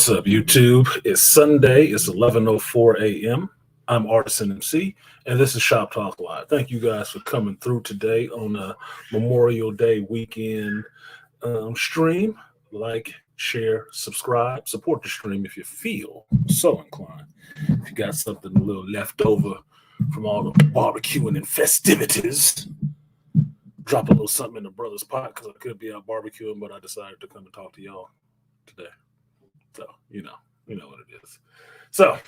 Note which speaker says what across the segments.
Speaker 1: What's up, YouTube? It's Sunday. It's 11:04 a.m. I'm artisanmc, and this is Shop Talk Live. Thank you guys for coming through today on a Memorial Day weekend stream. Like, share, subscribe, support the stream if you feel so inclined. If you got something a little left over from all the barbecuing and festivities, drop a little something in the brother's pot because I could be out barbecuing, but I decided to come and talk to y'all today. So, you know what it is. So,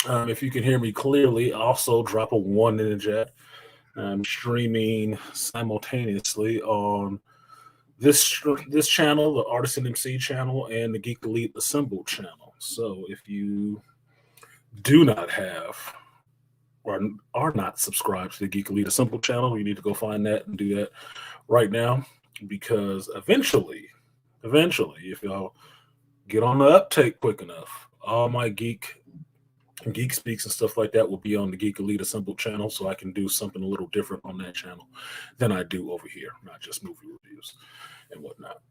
Speaker 1: if you can hear me clearly, also drop a 1 in the chat. I'm streaming simultaneously on this channel, the artisanmc channel, and the geekelite assembled channel. So, if you do not have or are not subscribed to the geekelite assembled channel, you need to go find that and do that right now, because eventually, if y'all get on the uptake quick enough, all my geek speaks and stuff like that will be on the geekelite assembled channel, so I can do something a little different on that channel than I do over here, not just movie reviews and whatnot.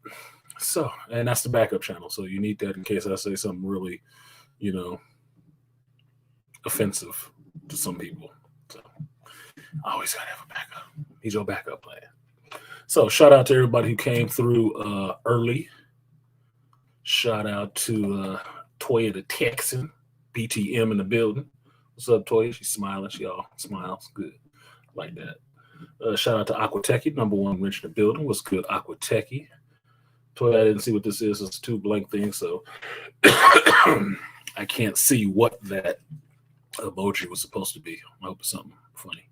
Speaker 1: So, and that's the backup channel, so you need that in case I say something really, offensive to some people. So I always gotta have a backup. He's your backup plan. So shout out to everybody who came through early. Shout out to Toya the Texan, BTM in the building. What's up, Toya? She's smiling. She all smiles. Good. Like that. Shout out to Aquatechy, #1 wrench in the building. What's good, Aquatechy? Toya, I didn't see what this is. It's 2 blank things, so I can't see what that emoji was supposed to be. I hope it's something funny.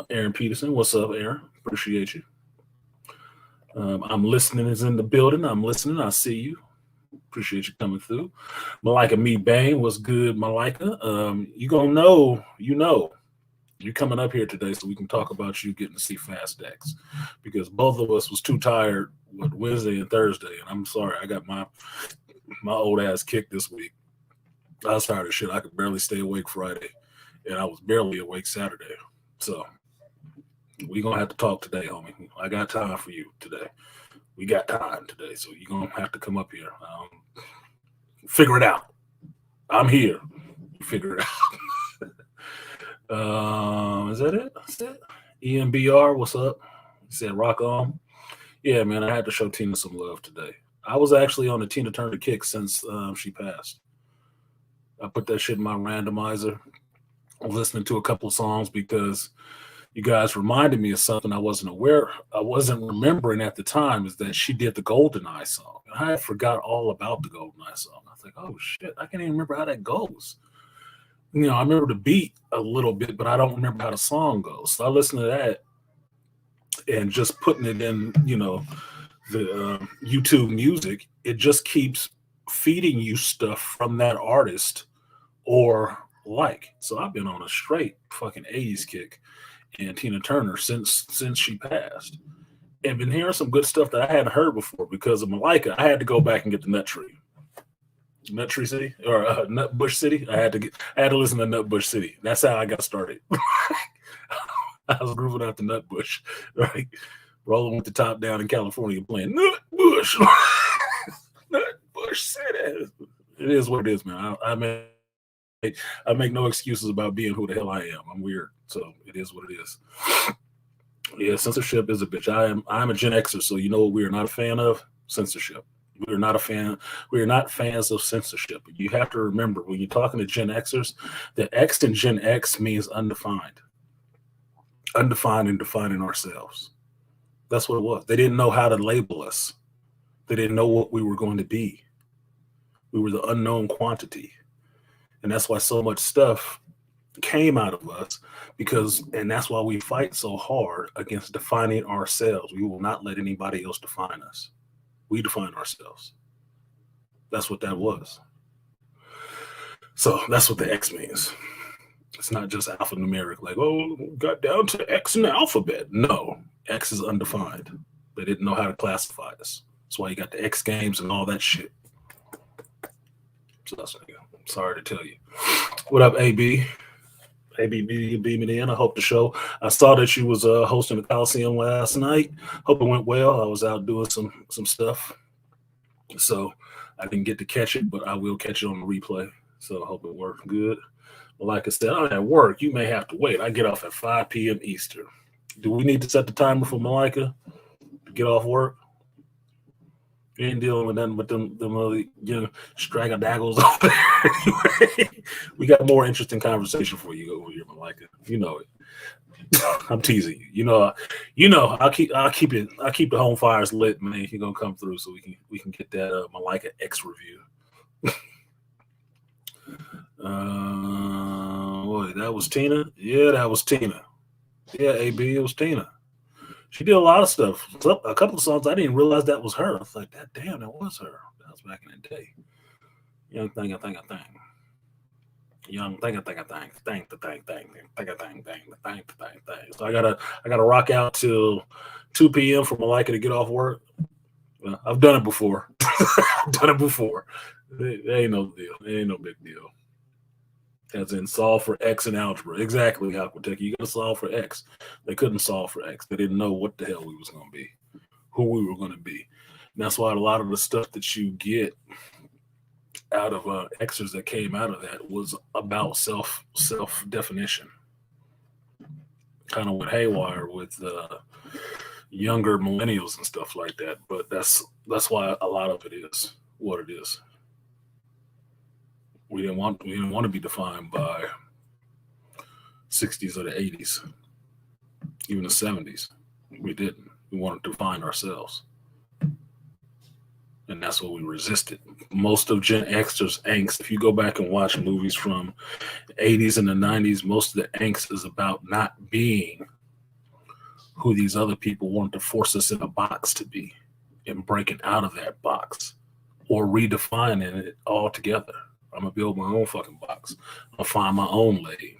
Speaker 1: Aaron Peterson, what's up, Aaron? Appreciate you. I'm listening is in the building. I'm listening. I see you. Appreciate you coming through. Malika Me Bang, what's good, Malika? You gonna know, you're coming up here today so we can talk about you getting to see Fast X, because both of us was too tired with Wednesday and Thursday, and I'm sorry, I got my old ass kicked this week. I was tired of shit. I could barely stay awake Friday, and I was barely awake Saturday. So we gonna have to talk today, homie. I got time for you today. We got time today, so you're gonna have to come up here. Figure it out. I'm here. Figure it out. Is that it? That's it. EMBR, what's up? He said rock on. Yeah, man, I had to show Tina some love today. I was actually on the Tina Turner kick since she passed. I put that shit in my randomizer. I was listening to a couple of songs because you guys reminded me of something I wasn't remembering at the time, is that she did the GoldenEye song. And I had forgot all about the GoldenEye song. I was like, oh shit, I can't even remember how that goes. I remember the beat a little bit, but I don't remember how the song goes. So I listened to that and just putting it in, the YouTube music, it just keeps feeding you stuff from that artist or like. So I've been on a straight fucking 80s kick and Tina Turner since she passed, and been hearing some good stuff that I hadn't heard before because of Malika. I had to go back and get the Nut Tree City or Nutbush City. I had to listen to Nutbush City. That's how I got started. I was grooving out the Nutbush, right? Rolling with the top down in California, playing Nutbush. Nutbush City. It is what it is, man. I make no excuses about being who the hell I am. I'm weird, so it is what it is. Yeah, censorship is a bitch. I'm a Gen Xer, so you know what we are not a fan of? Censorship. We are not fans of censorship. You have to remember, when you're talking to Gen Xers, the X in Gen X means undefined. Undefined and defining ourselves. That's what it was. They didn't know how to label us. They didn't know what we were going to be. We were the unknown quantity. And that's why so much stuff came out of us, and that's why we fight so hard against defining ourselves. We will not let anybody else define us. We define ourselves. That's what that was. So that's what the X means. It's not just alphanumeric, like, oh, got down to X in the alphabet. No, X is undefined. They didn't know how to classify us. That's why you got the X Games and all that shit. So that's what I got. Sorry to tell you. What up, AB? AB beaming in. I hope the show. I saw that you was hosting the Coliseum last night. Hope it went well. I was out doing some stuff. So I didn't get to catch it, but I will catch it on the replay. So I hope it worked good. But like I said, I'm at work. You may have to wait. I get off at 5 p.m. Eastern. Do we need to set the timer for Malika to get off work? You ain't dealing with nothing but them other, straggle daggles over there. Anyway, we got more interesting conversation for you over here, Malika. You know it. I'm teasing you. You know. I'll keep the home fires lit, man. You're gonna come through so we can get that Malika X review. Boy, that was Tina. Yeah, that was Tina. Yeah, AB, it was Tina. She did a lot of stuff. A couple of songs I didn't realize that was her. I was like, that damn, that was her. That was back in the day. Young thing, I think. Young thing, I think. So I gotta rock out till 2 p.m. for Malika to get off work. I've done it before. It ain't no deal. It ain't no big deal. As in solve for X in algebra. Exactly, Aquatech. You gotta solve for X. They couldn't solve for X. They didn't know what the hell we was gonna be, who we were gonna be. And that's why a lot of the stuff that you get out of Xers that came out of that was about self definition. Kind of went haywire with younger millennials and stuff like that. But that's why a lot of it is what it is. We didn't want to be defined by 60s or the 80s, even the 70s. We didn't. We wanted to define ourselves. And that's what we resisted. Most of Gen X's angst, if you go back and watch movies from the 80s and the 90s, most of the angst is about not being who these other people wanted to force us in a box to be and breaking out of that box or redefining it altogether. I'm going to build my own fucking box. I'll find my own lane.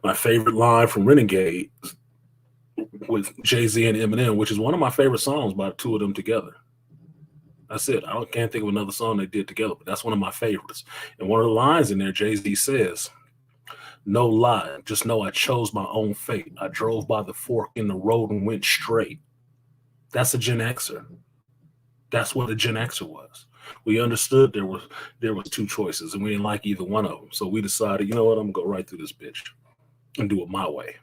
Speaker 1: My favorite line from Renegade with Jay-Z and Eminem, which is one of my favorite songs by the two of them together. That's it. I can't think of another song they did together, but that's one of my favorites. And one of the lines in there, Jay-Z says, "No lie, just know I chose my own fate. I drove by the fork in the road and went straight." That's a Gen Xer. That's what a Gen Xer was. We understood there was two choices, and we didn't like either one of them. So we decided, you know what, I'm going to go right through this bitch and do it my way.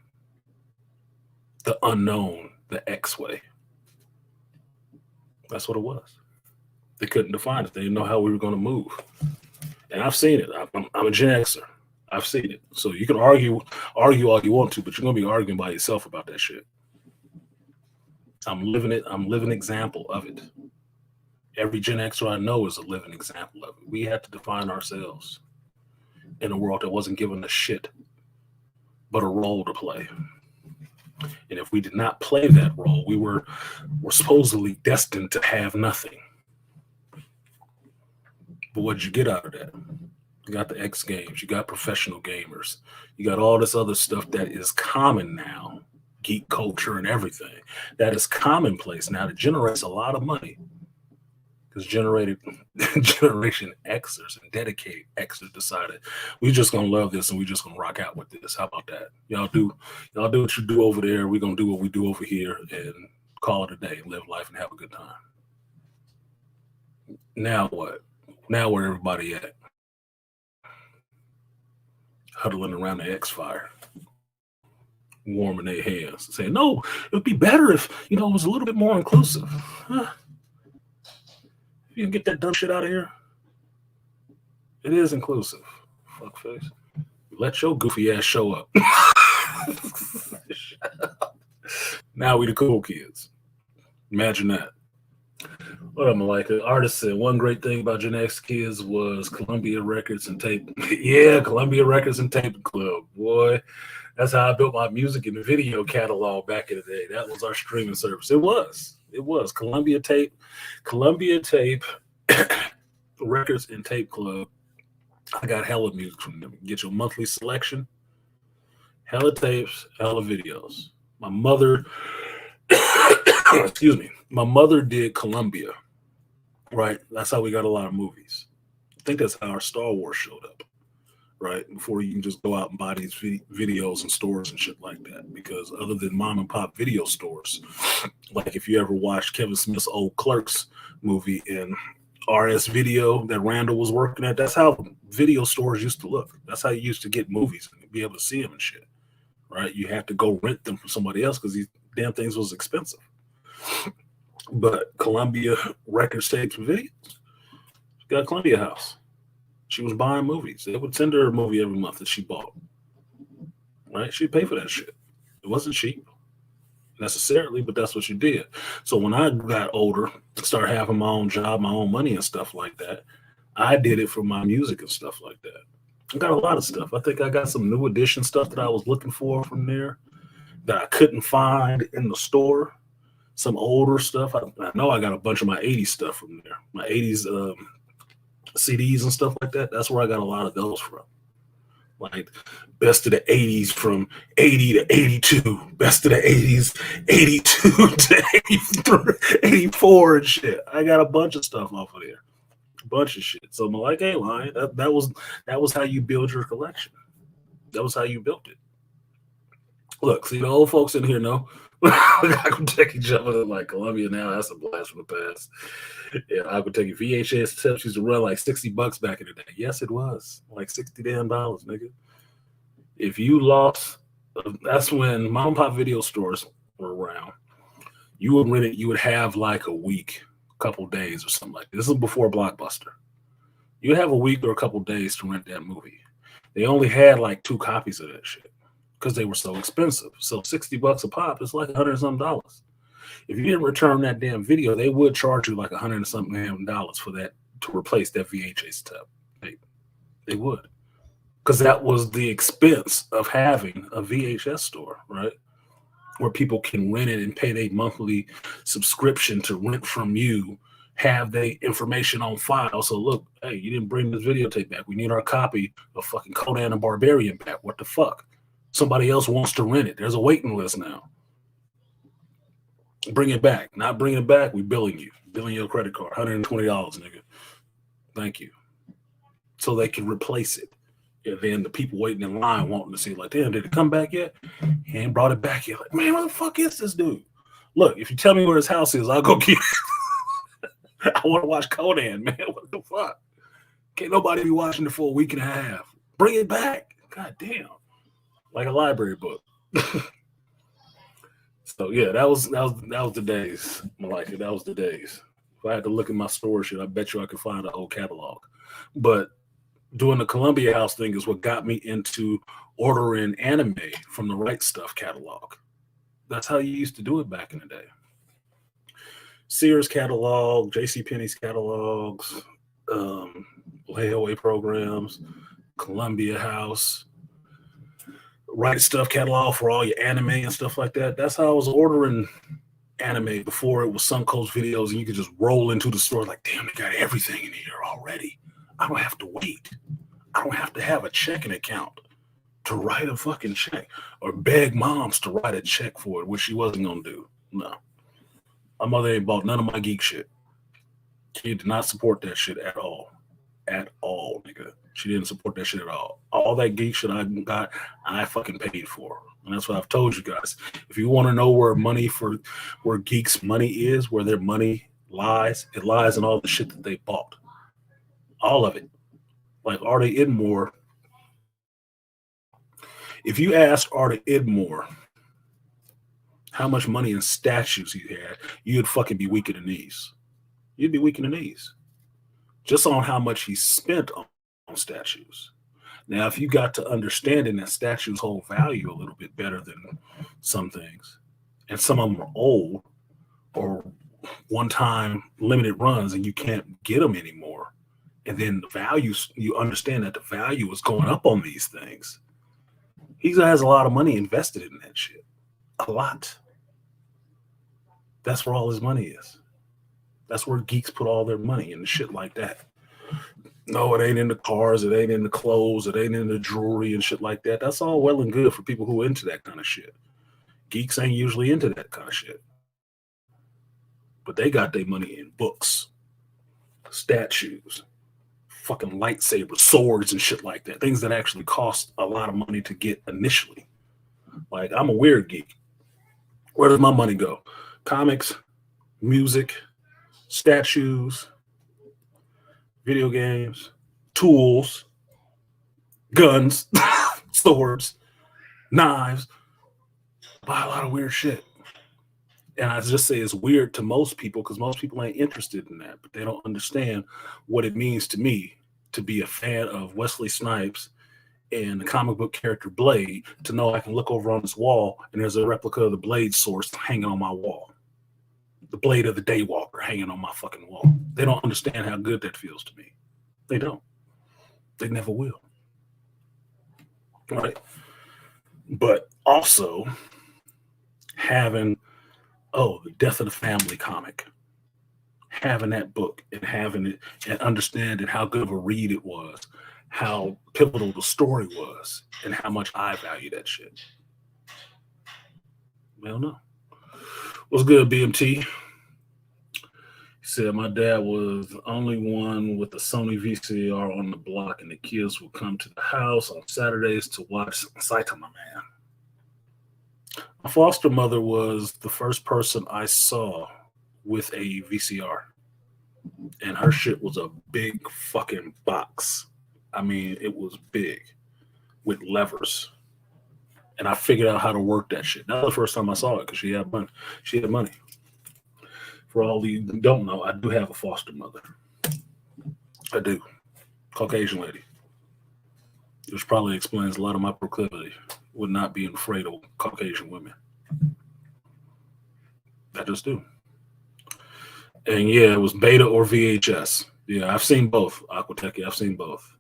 Speaker 1: The unknown, the X way. That's what it was. They couldn't define it. They didn't know how we were going to move. And I've seen it. I'm a Gen Xer. I've seen it. So you can argue all you want to, but you're going to be arguing by yourself about that shit. I'm living it. I'm living example of it. Every Gen Xer I know is a living example of it. We had to define ourselves in a world that wasn't giving us shit, but a role to play. And if we did not play that role, we were supposedly destined to have nothing. But what did you get out of that? You got the X Games. You got professional gamers. You got all this other stuff that is common now, geek culture and everything. That is commonplace now. That generates a lot of money. Because Generation Xers and dedicated Xers decided we just gonna love this and we just gonna rock out with this. How about that? Y'all do what you do over there. We're gonna do what we do over here and call it a day, live life and have a good time. Now what? Now where everybody at? Huddling around the X fire, warming their hands, saying, "No, it would be better if it was a little bit more inclusive." Huh? You can get that dumb shit out of here. It is inclusive. Fuckface. Let your goofy ass show up. Now we the cool kids. Imagine that. What up, Malika? Artist said one great thing about Gen X kids was Columbia Records and Tape. Yeah, Columbia Records and Tape Club. Boy, that's how I built my music and video catalog back in the day. That was our streaming service. It was Columbia Tape Records and Tape Club. I got hella music from them. Get your monthly selection, hella tapes, hella videos. My mother, excuse me, my mother did Columbia, right? That's how we got a lot of movies. I think that's how our Star Wars showed up, right? Before you can just go out and buy these videos in stores and shit like that. Because other than mom and pop video stores, like if you ever watched Kevin Smith's old Clerks movie and RS Video that Randall was working at. That's how video stores used to look. That's how you used to get movies and be able to see them and shit. Right? You had to go rent them from somebody else because these damn things was expensive. But Columbia Records tapes and videos, she got a Columbia house. She was buying movies. They would send her a movie every month that she bought. Right? She'd pay for that shit. It wasn't cheap necessarily, but that's what you did. So when I got older, started having my own job, my own money and stuff like that, I did it for my music and stuff like that. I got a lot of stuff. I think I got some new edition stuff that I was looking for from there that I couldn't find in the store. Some older stuff. I know I got a bunch of my 80s stuff from there. My 80s CDs and stuff like that. That's where I got a lot of those from. Like best of the 80s from 80 to 82. Best of the 80s, 82 to 83, 84 and shit. I got a bunch of stuff off of there. A bunch of shit. So I'm like, hey, Lion, that was how you build your collection. That was how you built it. Look, see, the old folks in here know. I could take each other like Columbia now. That's a blast from the past. Yeah, I could take VHS tapes used to run like $60 back in the day. Yes, it was like $60 damn dollars, nigga. If you lost, that's when mom and pop video stores were around. You would rent it. You would have like a week, a couple days or something like that. This is before Blockbuster. You would have a week or a couple days to rent that movie. They only had like 2 copies of that shit because they were so expensive. So $60 a pop is like $100 and something. If you didn't return that damn video, they would charge you like $100 and something dollars for that to replace that VHS tape. They would, because that was the expense of having a VHS store, right? Where people can rent it and pay their monthly subscription to rent from you, have their information on file. So look, hey, you didn't bring this videotape back. We need our copy of fucking Conan the Barbarian back. What the fuck? Somebody else wants to rent it. There's a waiting list now. Bring it back. Not bring it back. We billing you. Billing your credit card. $120, nigga. Thank you. So they can replace it. And then the people waiting in line wanting to see, like, damn, did it come back yet? He ain't brought it back yet. Like, man, what the fuck is this dude? Look, if you tell me where his house is, I'll go get it. I want to watch Conan, man. What the fuck? Can't nobody be watching it for a week and a half. Bring it back. God damn. Like a library book. So yeah, that was the days, Malika. That was the days. If I had to look at my store shit, I bet you I could find an old catalog. But doing the Columbia House thing is what got me into ordering anime from the Right Stuff catalog. That's how you used to do it back in the day. Sears catalog, JCPenney's catalogs, layaway programs, Columbia House, Right Stuff catalog for all your anime and stuff like that. That's how I was ordering anime before it was Suncoast Videos, and you could just roll into the store like, damn, they got everything in here already. I don't have to wait. I don't have to have a checking account to write a fucking check or beg moms to write a check for it, which she wasn't going to do. No. My mother ain't bought none of my geek shit. She did not support that shit at all. At all, nigga. She didn't support that shit at all. All that geek shit I got, I fucking paid for. And that's what I've told you guys. If you want to know where geeks' money is, where their money lies, it lies in all the shit that they bought. All of it. Like Artie Idmore. If you asked Artie Idmore how much money in statues he had, you'd fucking be weak in the knees. You'd be weak in the knees. Just on how much he spent on statues. Now, if you got to understanding that statues hold value a little bit better than some things, and some of them are old or one-time limited runs and you can't get them anymore, and then the values, you understand that the value is going up on these things. He has a lot of money invested in that shit. A lot. That's where all his money is. That's where geeks put all their money in, shit like that. No, it ain't in the cars, it ain't in the clothes, it ain't in the jewelry and shit like that. That's all well and good for people who are into that kind of shit. Geeks ain't usually into that kind of shit. But they got their money in books, statues, fucking lightsabers, swords and shit like that. Things that actually cost a lot of money to get initially. Like, I'm a weird geek. Where does my money go? Comics, music, statues, video games, tools, guns, swords, knives, buy a lot of weird shit. And I just say it's weird to most people because most people ain't interested in that, but they don't understand what it means to me to be a fan of Wesley Snipes and the comic book character Blade, to know I can look over on this wall and there's a replica of the Blade source hanging on my wall. The Blade of the Daywalker hanging on my fucking wall. They don't understand how good that feels to me. They don't. They never will. Right? But also having, the Death of the Family comic, having that book and having it and understanding how good of a read it was, how pivotal the story was, and how much I value that shit. I don't know. What's good, BMT? He said, my dad was the only one with the Sony VCR on the block, and the kids would come to the house on Saturdays to watch Saitama Man. My foster mother was the first person I saw with a VCR, and her shit was a big fucking box. I mean, it was big with levers, and I figured out how to work that shit. That was the first time I saw it because she had money. She had money. For all you who don't know, I do have a foster mother. I do. Caucasian lady. Which probably explains a lot of my proclivity with not being afraid of Caucasian women. I just do. And yeah, it was beta or VHS. Yeah, I've seen both. Aquateki, I've seen both.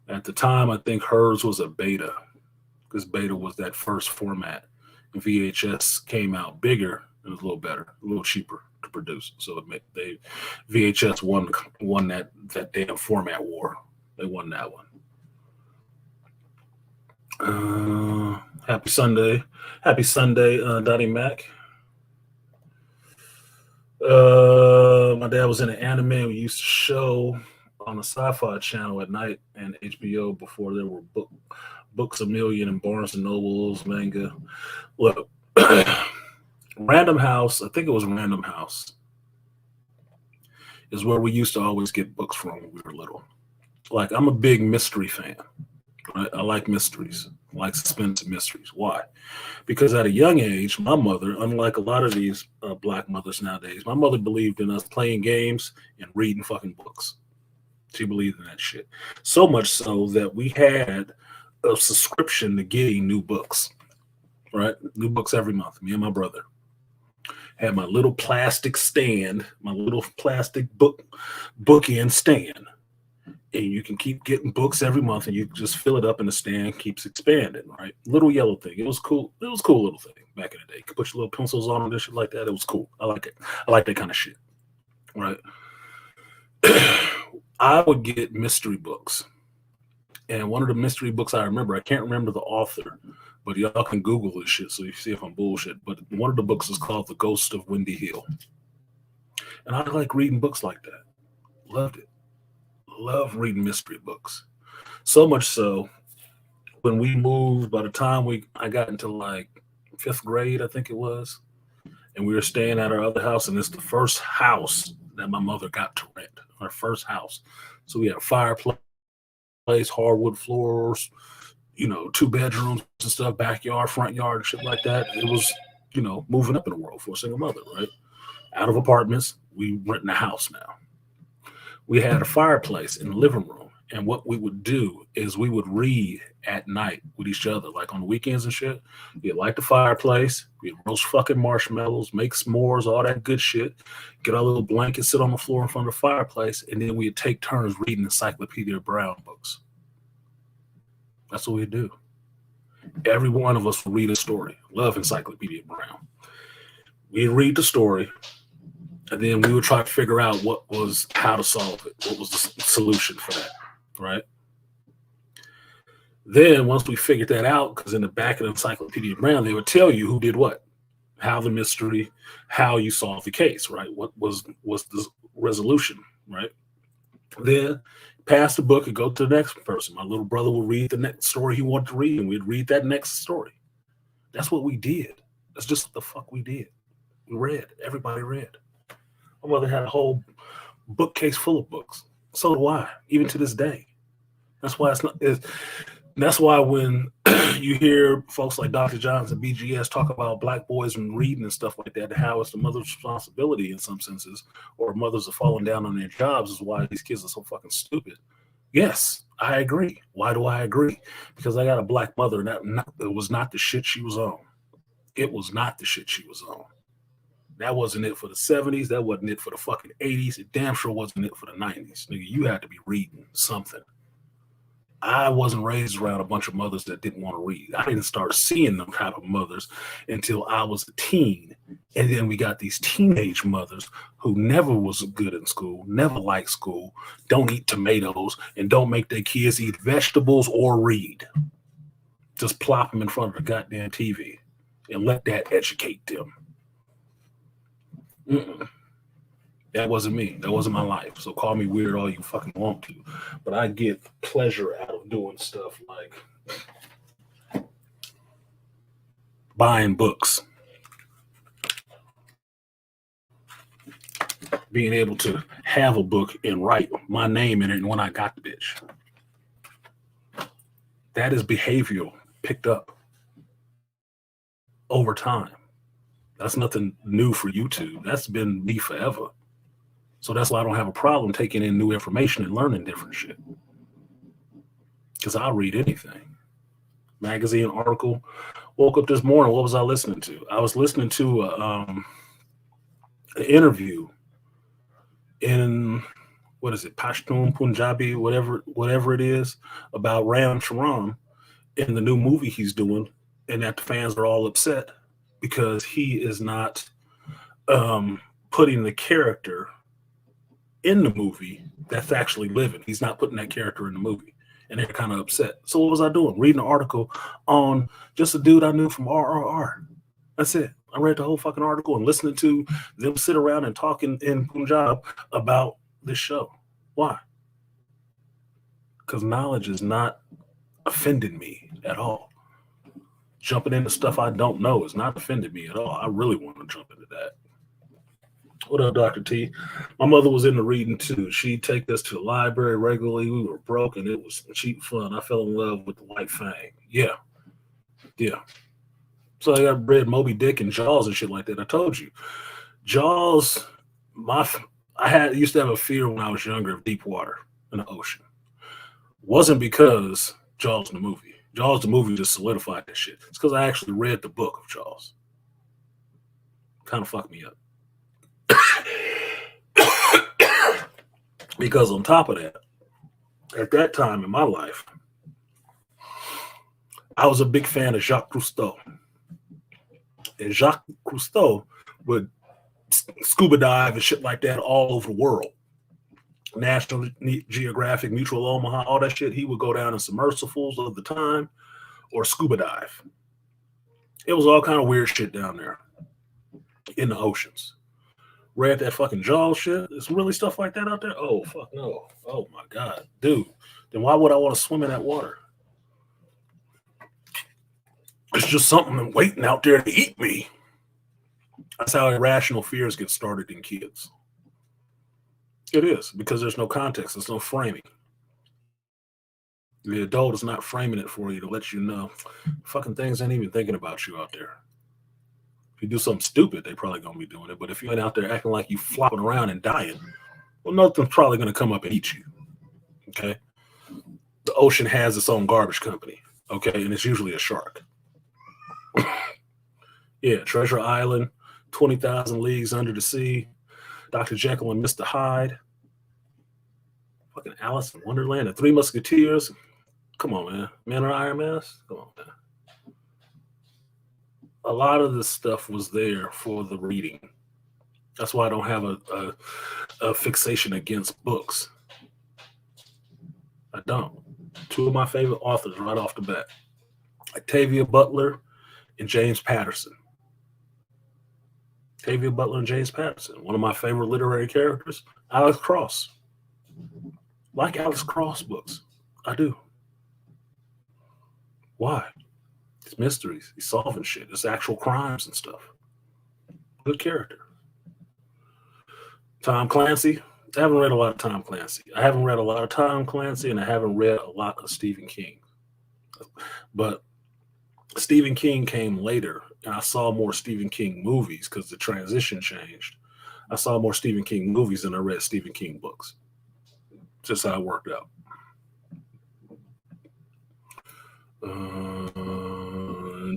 Speaker 1: At the time, I think hers was a beta, because beta was that first format. And VHS came out bigger. It was a little better, a little cheaper to produce. So VHS won that damn format war. They won that one. Happy Sunday, Dottie Mac. My dad was in an anime we used to show on the Sci-Fi Channel at night and HBO before there were Books a Million and Barnes and Nobles, manga. Look, Random House, I think it was Random House, is where we used to always get books from when we were little. Like, I'm a big mystery fan. Right? I like mysteries. I like suspense and mysteries. Why? Because at a young age, my mother, unlike a lot of these black mothers nowadays, my mother believed in us playing games and reading fucking books. She believed in that shit. So much so that we had a subscription to getting new books, right? New books every month, me and my brother. Had my little plastic stand, my little plastic bookend stand. And you can keep getting books every month, and you just fill it up, and the stand keeps expanding, right? Little yellow thing. It was cool. It was a cool little thing back in the day. You could put your little pencils on and shit like that. It was cool. I like it. I like that kind of shit, right? I would get mystery books. And one of the mystery books I remember, I can't remember the author, but y'all can Google this shit so you see if I'm bullshit. But one of the books is called The Ghost of Windy Hill. And I like reading books like that. Loved it. Love reading mystery books. So much so, when we moved, by the time I got into like 5th grade, I think it was, and we were staying at our other house, and it's the first house that my mother got to rent, our first house. So we had a fireplace, hardwood floors, 2 bedrooms and stuff, backyard, front yard, and shit like that. It was, moving up in the world for a single mother, right? Out of apartments, we renting a house now. We had a fireplace in the living room. And what we would do is we would read at night with each other, like on the weekends and shit. We'd light the fireplace, we'd roast fucking marshmallows, make s'mores, all that good shit, get our little blanket, sit on the floor in front of the fireplace, and then we'd take turns reading Encyclopedia Brown books. That's what we'd do. Every one of us would read a story. Love Encyclopedia Brown. We'd read the story, and then we would try to figure out how to solve it. What was the solution for that, right? Then once we figured that out, because in the back of the Encyclopedia Brown, they would tell you who did what, how the mystery, how you solved the case, right? What was the resolution, right? Then pass the book and go to the next person. My little brother would read the next story he wanted to read, and we'd read that next story. That's what we did. That's just what the fuck we did. We read. Everybody read. My mother had a whole bookcase full of books. So do I, even to this day. That's why that's why when you hear folks like Dr. Johns and BGS talk about black boys and reading and stuff like that, how it's the mother's responsibility in some senses, or mothers are falling down on their jobs, is why these kids are so fucking stupid. Yes, I agree. Why do I agree? Because I got a black mother, and it was not the shit she was on. It was not the shit she was on. That wasn't it for the 70s. That wasn't it for the fucking 80s. It damn sure wasn't it for the 90s. Nigga, you had to be reading something. I wasn't raised around a bunch of mothers that didn't want to read. I didn't start seeing them type of mothers until I was a teen. And then we got these teenage mothers who never was good in school, never liked school, don't eat tomatoes, and don't make their kids eat vegetables or read. Just plop them in front of the goddamn TV and let that educate them. That wasn't me. That wasn't my life. So call me weird all you fucking want to. But I get pleasure out of doing stuff like buying books. Being able to have a book and write my name in it when I got the bitch. That is behavioral picked up over time. That's nothing new for YouTube. That's been me forever. So that's why I don't have a problem taking in new information and learning different shit. Because I'll read anything. Magazine, article. Woke up this morning, what was I listening to? I was listening to an interview in, what is it, Pashtun, Punjabi, whatever it is, about Ram Charan in the new movie he's doing, and that the fans are all upset because he is not putting the character in the movie that's actually living. He's not putting that character in the movie, and they're kind of upset. So what was I doing? Reading an article on just a dude I knew from RRR. That's it. I read the whole fucking article and listening to them sit around and talking in Punjab about this show. Why? Because knowledge is not offending me at all. Jumping into stuff I don't know is not offending me at all. I really want to jump into that. What up, Dr. T? My mother was into reading too. She'd take us to the library regularly. We were broke and it was cheap fun. I fell in love with the White Fang. Yeah. So I got read Moby Dick and Jaws and shit like that. I told you. Jaws, I used to have a fear when I was younger of deep water in the ocean. Wasn't because Jaws the movie. Jaws the movie just solidified that shit. It's because I actually read the book of Jaws. Kind of fucked me up. Because on top of that, at that time in my life, I was a big fan of Jacques Cousteau. And Jacques Cousteau would scuba dive and shit like that all over the world. National Geographic, Mutual Omaha, all that shit. He would go down in submersibles of the time or scuba dive. It was all kind of weird shit down there in the oceans. Read that fucking Jaws shit. There's really stuff like that out there? Oh, fuck no. Oh, my God. Dude, then why would I want to swim in that water? It's just something waiting out there to eat me. That's how irrational fears get started in kids. It is, because there's no context. There's no framing. The adult is not framing it for you to let you know fucking things ain't even thinking about you out there. If you do something stupid, they probably going to be doing it. But if you ain't out there acting like you flopping around and dying, well, nothing's probably going to come up and eat you. Okay? The ocean has its own garbage company. Okay? And it's usually a shark. Yeah, Treasure Island, 20,000 Leagues Under the Sea, Dr. Jekyll and Mr. Hyde, fucking Alice in Wonderland, The Three Musketeers. Come on, man. Man or Iron Mask? Come on, man. A lot of this stuff was there for the reading. That's why I don't have a fixation against books. I don't. Two of my favorite authors right off the bat. Octavia Butler and James Patterson. Octavia Butler and James Patterson. One of my favorite literary characters, Alex Cross. Like Alex Cross books. I do. Why? It's mysteries. He's solving shit. It's actual crimes and stuff. Good character. Tom Clancy. I haven't read a lot of Tom Clancy. I haven't read a lot of Tom Clancy, and I haven't read a lot of Stephen King. But Stephen King came later, and I saw more Stephen King movies because the transition changed. I saw more Stephen King movies than I read Stephen King books. Just how it worked out.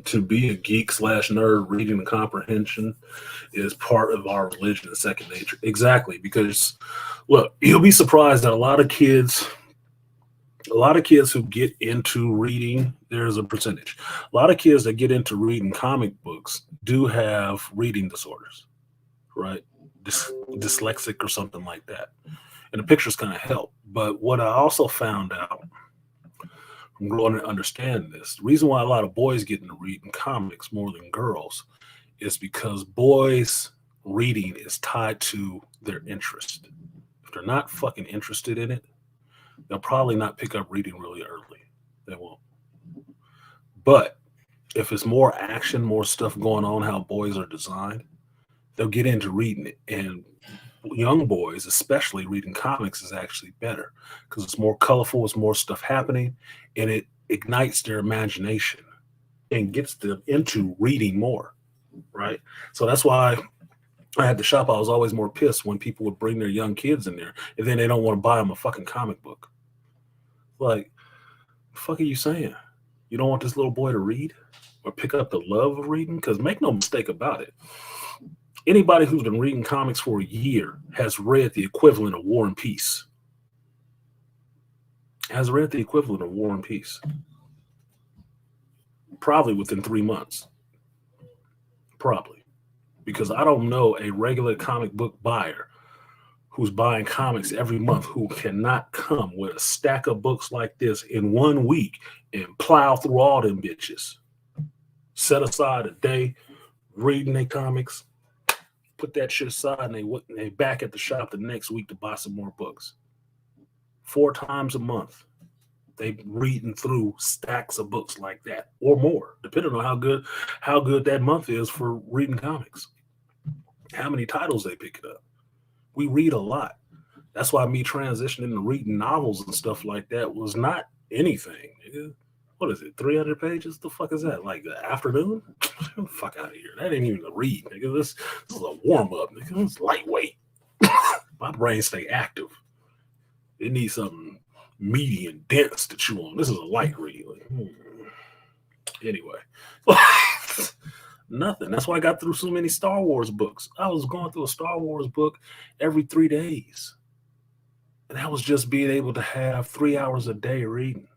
Speaker 1: To be a geek slash nerd, reading and comprehension is part of our religion and second nature. Exactly, because look, you'll be surprised that a lot of kids who get into reading, there's a percentage. A lot of kids that get into reading comic books do have reading disorders, right? Dyslexic or something like that. And the pictures kind of help. But what I also found out from growing to understand this, the reason why a lot of boys get into reading comics more than girls is because boys' reading is tied to their interest. If they're not fucking interested in it, they'll probably not pick up reading really early. They won't. But if it's more action, more stuff going on, how boys are designed, they'll get into reading it. And young boys, especially reading comics, is actually better because it's more colorful, it's more stuff happening, and it ignites their imagination and gets them into reading more, right? So that's why I had the shop. I was always more pissed when people would bring their young kids in there and then they don't want to buy them a fucking comic book. Like, the fuck are you saying? You don't want this little boy to read or pick up the love of reading? Because make no mistake about it, anybody who's been reading comics for a year has read the equivalent of War and Peace. Has read the equivalent of War and Peace. Probably within 3 months. Probably. Because I don't know a regular comic book buyer who's buying comics every month who cannot come with a stack of books like this in 1 week and plow through all them bitches. Set aside a day, reading their comics, put that shit aside, and they back at the shop the next week to buy some more books. 4 times a month, they reading through stacks of books like that or more, depending on how good that month is for reading comics. How many titles they pick it up. We read a lot. That's why me transitioning to reading novels and stuff like that was not anything. What is it? 300 pages? The fuck is that? Like the afternoon? Get the fuck out of here. That ain't even a read, nigga. This is a warm up, nigga. It's lightweight. My brain stay active. It needs something meaty and dense to chew on. This is a light read. Like, Anyway. Nothing. That's why I got through so many Star Wars books. I was going through a Star Wars book every 3 days. And that was just being able to have 3 hours a day reading.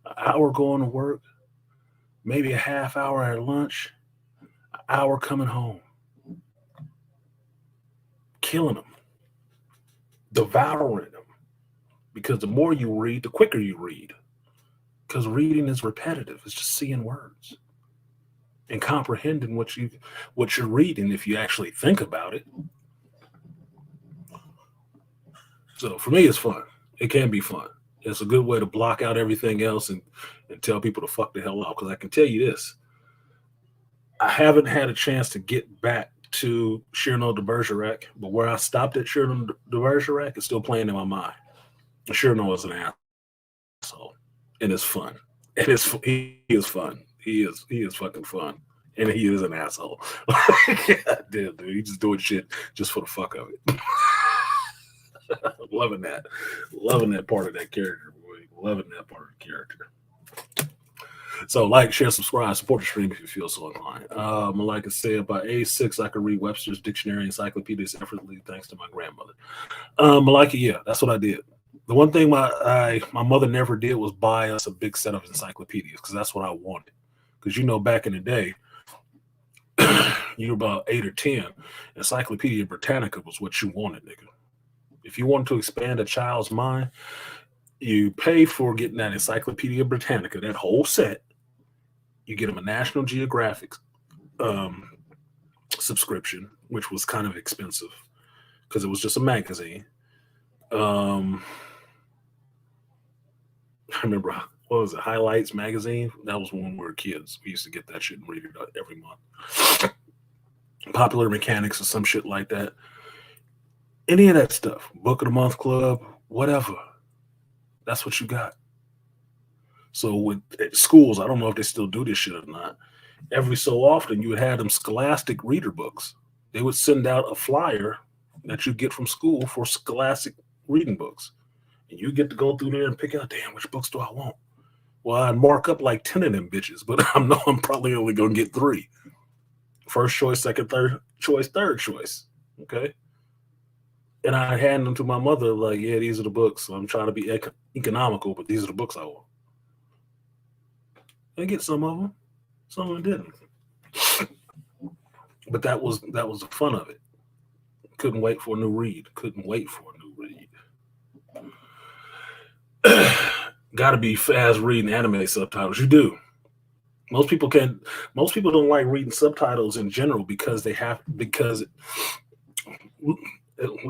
Speaker 1: An hour going to work, maybe a half hour at lunch, an hour coming home. Killing them. Devouring them. Because the more you read, the quicker you read. Because reading is repetitive. It's just seeing words. And comprehending what you're reading if you actually think about it. So for me, it's fun. It can be fun. It's a good way to block out everything else and tell people to fuck the hell off. Because I can tell you this, I haven't had a chance to get back to Cyrano de Bergerac, but where I stopped at Cyrano de Bergerac is still playing in my mind. Cyrano is an asshole, and it's fun. He is fun. He is fucking fun. And he is an asshole. God damn, dude. He's just doing shit just for the fuck of it. Loving that. Loving that part of that character, boy. Loving that part of the character. So like, share, subscribe, support the stream if you feel so inclined. Like I said, by age 6, I could read Webster's Dictionary encyclopedias effortlessly thanks to my grandmother. Malika, yeah, that's what I did. The one thing my mother never did was buy us a big set of encyclopedias because that's what I wanted. Because, back in the day, you were about 8 or 10, Encyclopedia Britannica was what you wanted, nigga. If you wanted to expand a child's mind, you pay for getting that Encyclopedia Britannica, that whole set. You get them a National Geographic subscription, which was kind of expensive because it was just a magazine. I remember, what was it, Highlights magazine? That was when we were kids. We used to get that shit and read it every month. Popular Mechanics or some shit like that. Any of that stuff, book of the month club, whatever. That's what you got. So with schools, I don't know if they still do this shit or not. Every so often, you would have them Scholastic reader books. They would send out a flyer that you get from school for Scholastic reading books, and you get to go through there and pick out, damn, which books do I want? Well, I'd mark up like 10 of them bitches, but I know I'm probably only gonna get 3. First choice, second, third choice, third choice. Okay. And I hand them to my mother, like, yeah, these are the books. So I'm trying to be economical, but these are the books I want. I get some of them, some of them didn't. But that was the fun of it. Couldn't wait for a new read. Couldn't wait for a new read. Got to be fast reading anime subtitles. You do. Most people can. Most people don't like reading subtitles in general because let's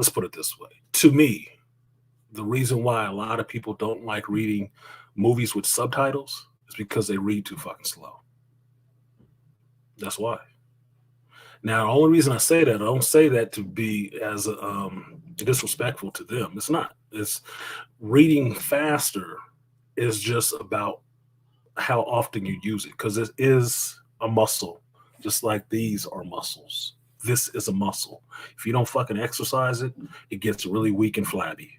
Speaker 1: put it this way. To me, the reason why a lot of people don't like reading movies with subtitles is because they read too fucking slow. That's why. Now, the only reason I say that, I don't say that to be as disrespectful to them. It's not. It's reading faster is just about how often you use it, because it is a muscle, just like these are muscles. This is a muscle. If you don't fucking exercise it, it gets really weak and flabby.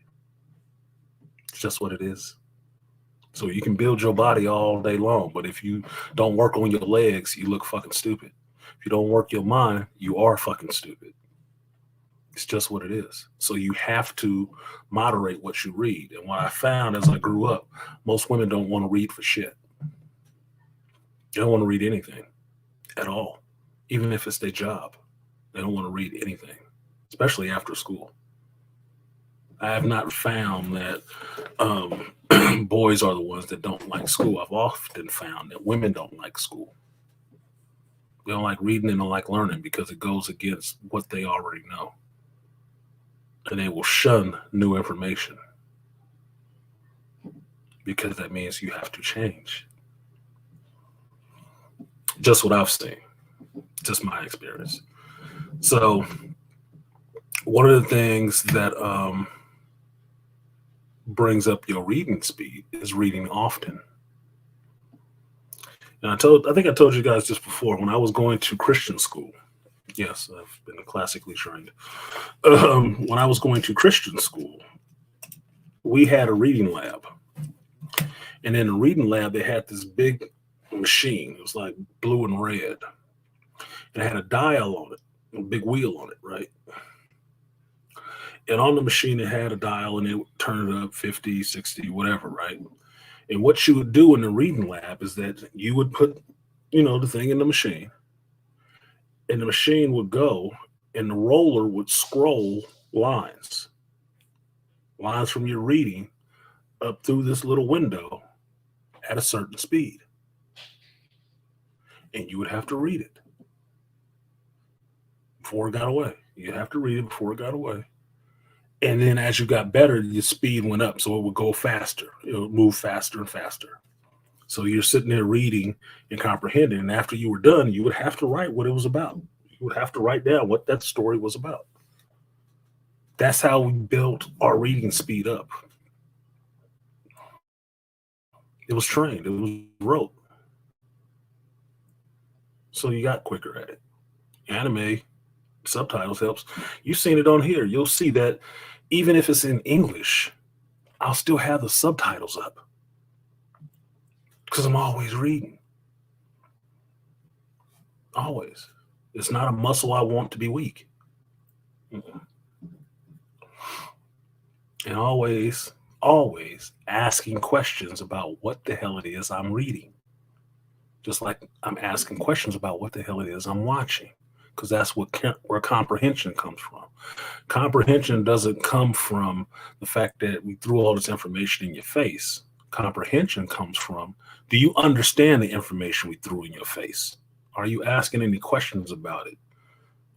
Speaker 1: It's just what it is. So you can build your body all day long, but if you don't work on your legs, you look fucking stupid. If you don't work your mind, you are fucking stupid. It's just what it is. So you have to moderate what you read. And what I found as I grew up, most women don't want to read for shit. They don't want to read anything at all, even if it's their job. They don't want to read anything, especially after school. I have not found that boys are the ones that don't like school. I've often found that women don't like school. They don't like reading and don't like learning because it goes against what they already know. And they will shun new information because that means you have to change. Just what I've seen, just my experience. So one of the things that brings up your reading speed is reading often. And I think I told you guys this before, when I was going to Christian school. Yes, I've been classically trained. When I was going to Christian school, we had a reading lab. And in the reading lab, they had this big machine. It was like blue and red. And it had a dial on it, a big wheel on it, right? And on the machine, it had a dial and it would turn it up 50, 60, whatever, right? And what you would do in the reading lab is that you would put, the thing in the machine, and the machine would go and the roller would scroll lines from your reading up through this little window at a certain speed. And you would have to read it before it got away. You'd have to read it before it got away. And then as you got better, your speed went up. So it would go faster. It would move faster and faster. So you're sitting there reading and comprehending. And after you were done, you would have to write what it was about. You would have to write down what that story was about. That's how we built our reading speed up. It was trained. It was rote. So you got quicker at it. Anime subtitles helps. You've seen it on here. You'll see that even if it's in English, I'll still have the subtitles up because I'm always reading. Always. It's not a muscle I want to be weak. And always asking questions about what the hell it is I'm reading. Just like I'm asking questions about what the hell it is I'm watching, because that's where comprehension comes from. Comprehension doesn't come from the fact that we threw all this information in your face. Comprehension comes from, do you understand the information we threw in your face? Are you asking any questions about it?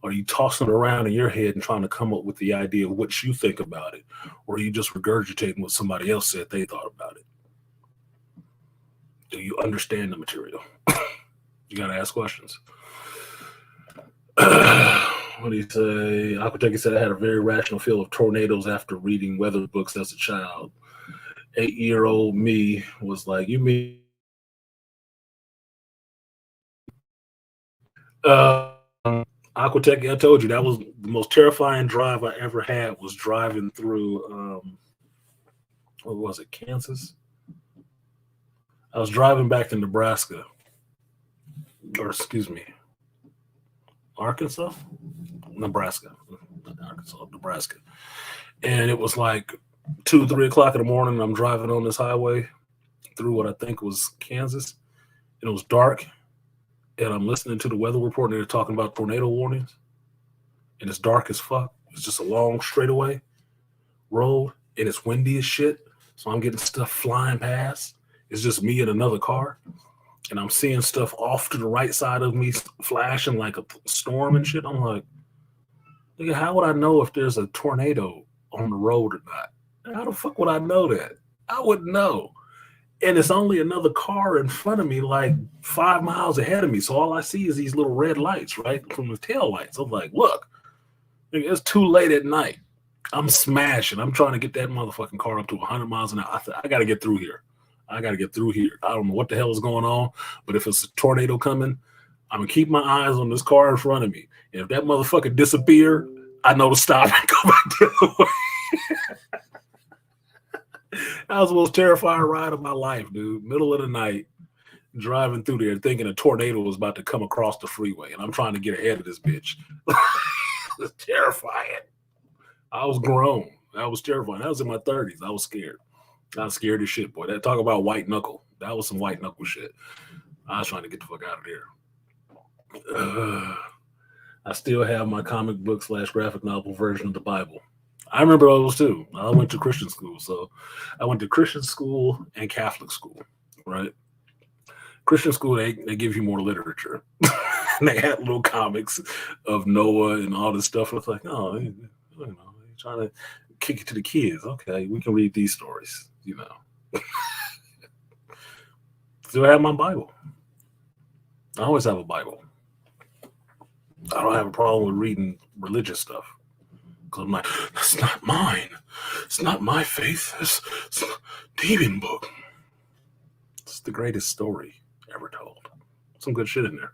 Speaker 1: Are you tossing it around in your head and trying to come up with the idea of what you think about it? Or are you just regurgitating what somebody else said they thought about it? Do you understand the material? You got to ask questions. What do you say? Aquateki said I had a very rational feel of tornadoes after reading weather books as a child. 8-year-old me was like, "You mean?" Aquateki, I told you that was the most terrifying drive I ever had. Was driving through what was it, Kansas? I was driving back to Nebraska, or excuse me, Arkansas, Nebraska, not Arkansas, Nebraska, and it was like 2, 3 o'clock in the morning. And I'm driving on this highway through what I think was Kansas, and it was dark. And I'm listening to the weather report, and they're talking about tornado warnings, and it's dark as fuck. It's just a long straightaway road, and it's windy as shit. So I'm getting stuff flying past. It's just me and another car, and I'm seeing stuff off to the right side of me flashing like a storm and shit. I'm like, nigga, how would I know if there's a tornado on the road or not? How the fuck would I know that? I wouldn't know. And it's only another car in front of me, like 5 miles ahead of me. So all I see is these little red lights, right, from the tail lights. I'm like, look, nigga, it's too late at night. I'm smashing. I'm trying to get that motherfucking car up to 100 miles an hour. I got to get through here. I got to get through here. I don't know what the hell is going on, but if it's a tornado coming, I'm going to keep my eyes on this car in front of me. And if that motherfucker disappear, I know to stop and go back the other way. That was the most terrifying ride of my life, dude. Middle of the night, driving through there thinking a tornado was about to come across the freeway, and I'm trying to get ahead of this bitch. It's terrifying. I was grown. That was terrifying. That was in my 30s. I was scared. I was scared as shit, boy. That talk about white knuckle. That was some white knuckle shit. I was trying to get the fuck out of there. I still have my comic book / graphic novel version of the Bible. I remember those too. I went to Christian school. So I went to Christian school and Catholic school, right? Christian school, they give you more literature. They had little comics of Noah and all this stuff. It's like, oh, you know, you're trying to kick it to the kids. Okay, we can read these stories, you know. Still have my Bible. I always have a Bible. I don't have a problem with reading religious stuff. Because I'm like, that's not mine. It's not my faith. It's a demon book. It's the greatest story ever told. Some good shit in there.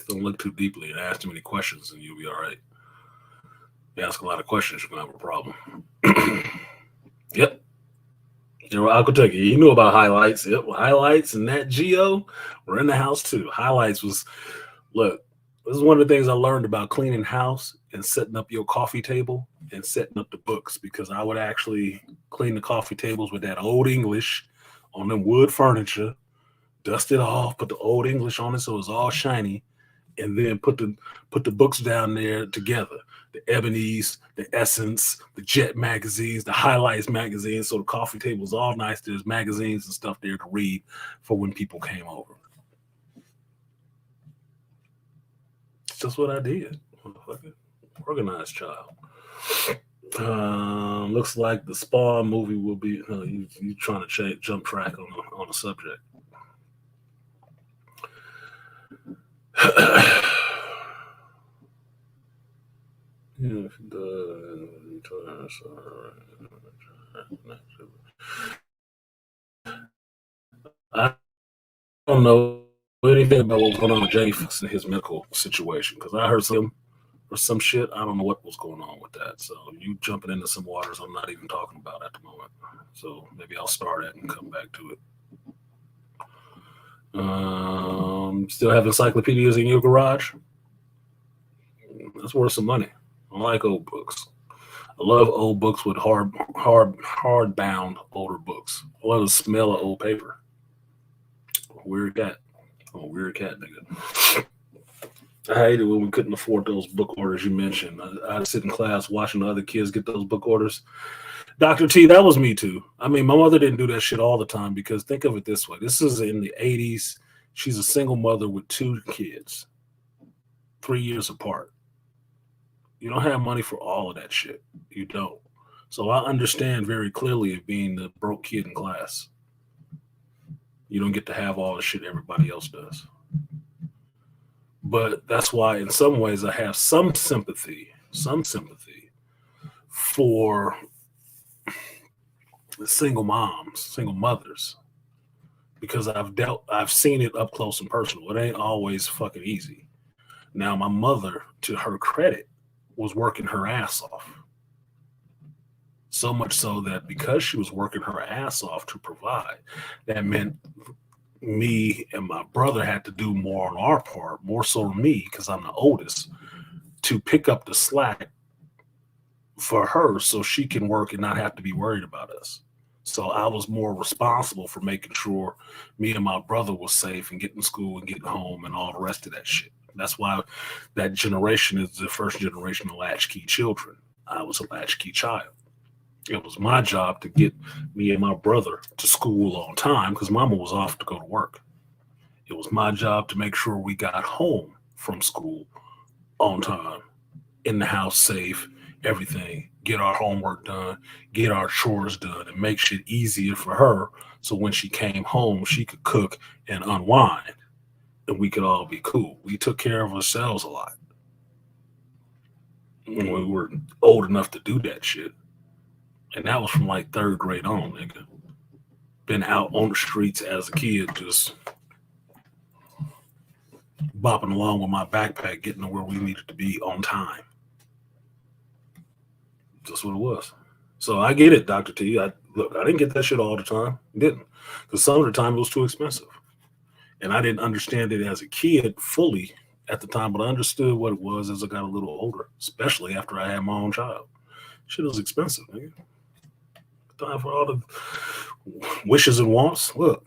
Speaker 1: Don't look too deeply and ask too many questions, and you'll be all right. You ask a lot of questions, you're going to have a problem. Yep. Kentucky. You knew about highlights. Yep. Highlights and Nat Geo were in the house too. Highlights was, look, this is one of the things I learned about cleaning house and setting up your coffee table and setting up the books, because I would actually clean the coffee tables with that old English on them wood furniture, dust it off, put the old English on it so it's all shiny, and then put the books down there together. The Ebony's, the Essence, the Jet magazines, the Highlights magazines. So the coffee table is all nice. There's magazines and stuff there to read for when people came over. It's just what I did. Organized child. Looks like the Spawn movie will be. You trying to jump track on the subject. I don't know anything about what's going on with Jay and his medical situation, because I heard some shit. I don't know what was going on with that. So you jumping into some waters I'm not even talking about at the moment. So maybe I'll start it and come back to it. Still have encyclopedias in your garage? That's worth some money. I like old books. I love old books with hard bound older books. I love the smell of old paper. Weird cat. Oh, weird cat, nigga. I hated when we couldn't afford those book orders you mentioned. I'd sit in class watching the other kids get those book orders. Dr. T, that was me too. I mean, my mother didn't do that shit all the time, because think of it this way. This is in the 80s. She's a single mother with 2 kids, 3 years apart. You don't have money for all of that shit. You don't. So I understand very clearly of being the broke kid in class. You don't get to have all the shit everybody else does. But that's why, in some ways, I have some sympathy for single moms, single mothers, because I've seen it up close and personal. It ain't always fucking easy. Now, my mother, to her credit, was working her ass off. So much so that because she was working her ass off to provide, that meant me and my brother had to do more on our part, more so me, because I'm the oldest, to pick up the slack for her so she can work and not have to be worried about us. So I was more responsible for making sure me and my brother was safe and getting to school and getting home and all the rest of that shit. That's why that generation is the first generation of latchkey children. I was a latchkey child. It was my job to get me and my brother to school on time because mama was off to go to work. It was my job to make sure we got home from school on time, in the house safe, everything, get our homework done, get our chores done, and make shit easier for her so when she came home, she could cook and unwind and we could all be cool. We took care of ourselves a lot when we were old enough to do that shit. And that was from like third grade on, nigga. Been out on the streets as a kid, just bopping along with my backpack, getting to where we needed to be on time. That's what it was. So I get it, Dr. T. Look, I didn't get that shit all the time. I didn't. Because some of the time it was too expensive. And I didn't understand it as a kid fully at the time, but I understood what it was as I got a little older, especially after I had my own child. Shit was expensive, nigga. Time for all the wishes and wants. Look,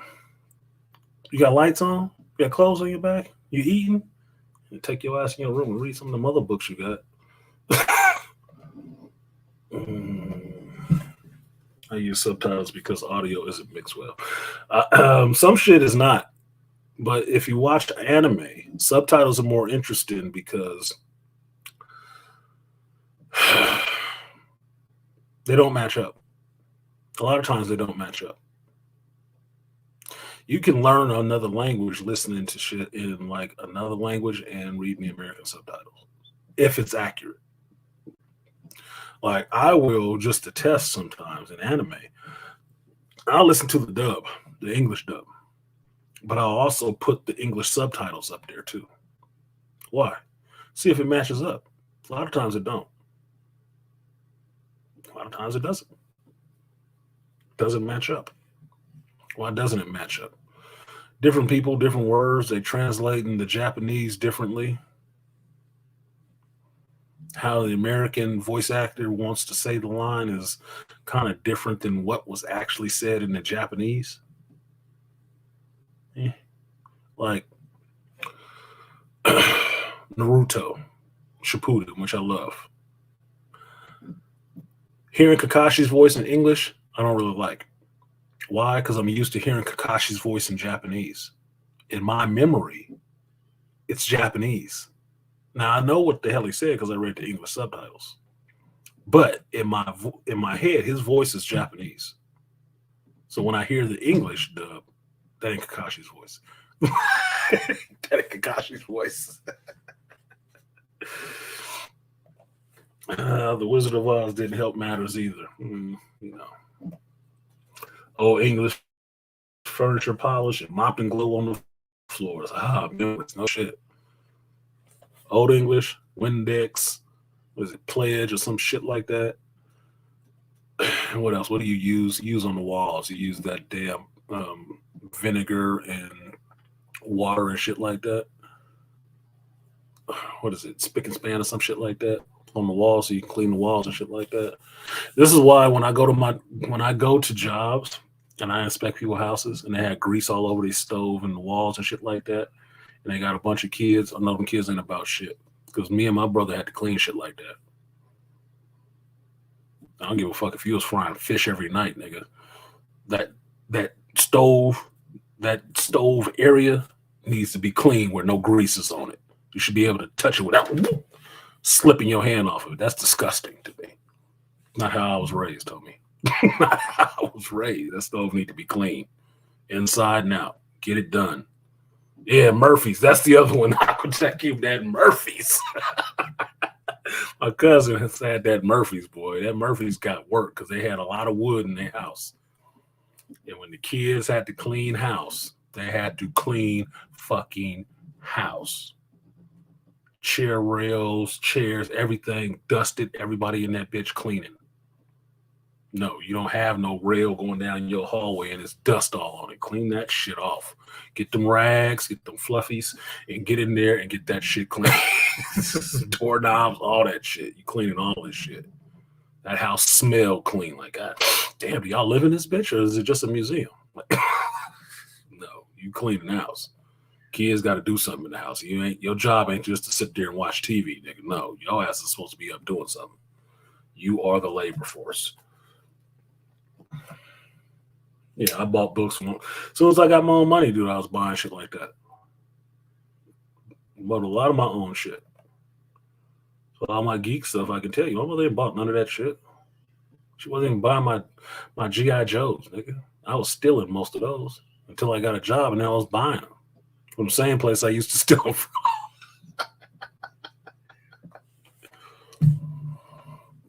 Speaker 1: you got lights on, you got clothes on your back, you eating, you take your ass in your room and read some of the other books you got. I use subtitles because audio isn't mixed well. Some shit is not. But if you watch anime, subtitles are more interesting because they don't match up. A lot of times they don't match up. You can learn another language listening to shit in like another language and reading the American subtitles if it's accurate. Like I will just to test sometimes in anime. I'll listen to the dub, the English dub, but I'll also put the English subtitles up there too. Why? See if it matches up. A lot of times it don't. A lot of times it doesn't. Doesn't match up. Why doesn't it match up? Different people, different words, they translate in the Japanese differently. How the American voice actor wants to say the line is kind of different than what was actually said in the Japanese. Like Naruto, Shippuden, which I love. Hearing Kakashi's voice in English, I don't really like. Why? Because I'm used to hearing Kakashi's voice in Japanese. In my memory, it's Japanese. Now I know what the hell he said because I read the English subtitles. But in my head, his voice is Japanese. So when I hear the English dub, that ain't Kakashi's voice. That ain't Kakashi's voice. The Wizard of Oz didn't help matters either. Oh, English furniture polish and mopping glue on the floors. Memories, no shit. Old English, Windex, was it Pledge or some shit like that? What else? What do you use? Use on the walls. You use that damn vinegar and water and shit like that. What is it? Spick and span or some shit like that on the wall so you can clean the walls and shit like that. This is why when I go to jobs and I inspect people's houses and they have grease all over the stove and the walls and shit like that, and they got a bunch of kids, I know them kids ain't about shit. Because me and my brother had to clean shit like that. I don't give a fuck if you was frying fish every night, nigga. That stove area needs to be clean where no grease is on it. You should be able to touch it without slipping your hand off of it. That's disgusting to me. Not how I was raised, Tommy. Not how I was raised. That stove need to be clean. Inside and out. Get it done. Yeah, Murphy's. That's the other one. I could check him that Murphy's. My cousin has had that Murphy's, boy. That Murphy's got work because they had a lot of wood in their house. And when the kids had to clean house, they had to clean fucking house. Chair rails, chairs, everything dusted. Everybody in that bitch cleaning. No, you don't have no rail going down your hallway and it's dust all on it. Clean that shit off. Get them rags, get them fluffies, and get in there and get that shit clean. Doorknobs, all that shit. You cleaning all this shit. That house smell clean. Like, God damn, do y'all live in this bitch or is it just a museum? Like, no, you cleaning the house. Kids got to do something in the house. Your job ain't just to sit there and watch TV, nigga. No, your ass is supposed to be up doing something. You are the labor force. Yeah, I bought books from. As soon as I got my own money, dude, I was buying shit like that. Bought a lot of my own shit. So all my geek stuff, I can tell you, my mother ain't bought none of that shit. She wasn't even buying my G.I. Joes, nigga. I was stealing most of those until I got a job and then I was buying them from the same place I used to steal them from.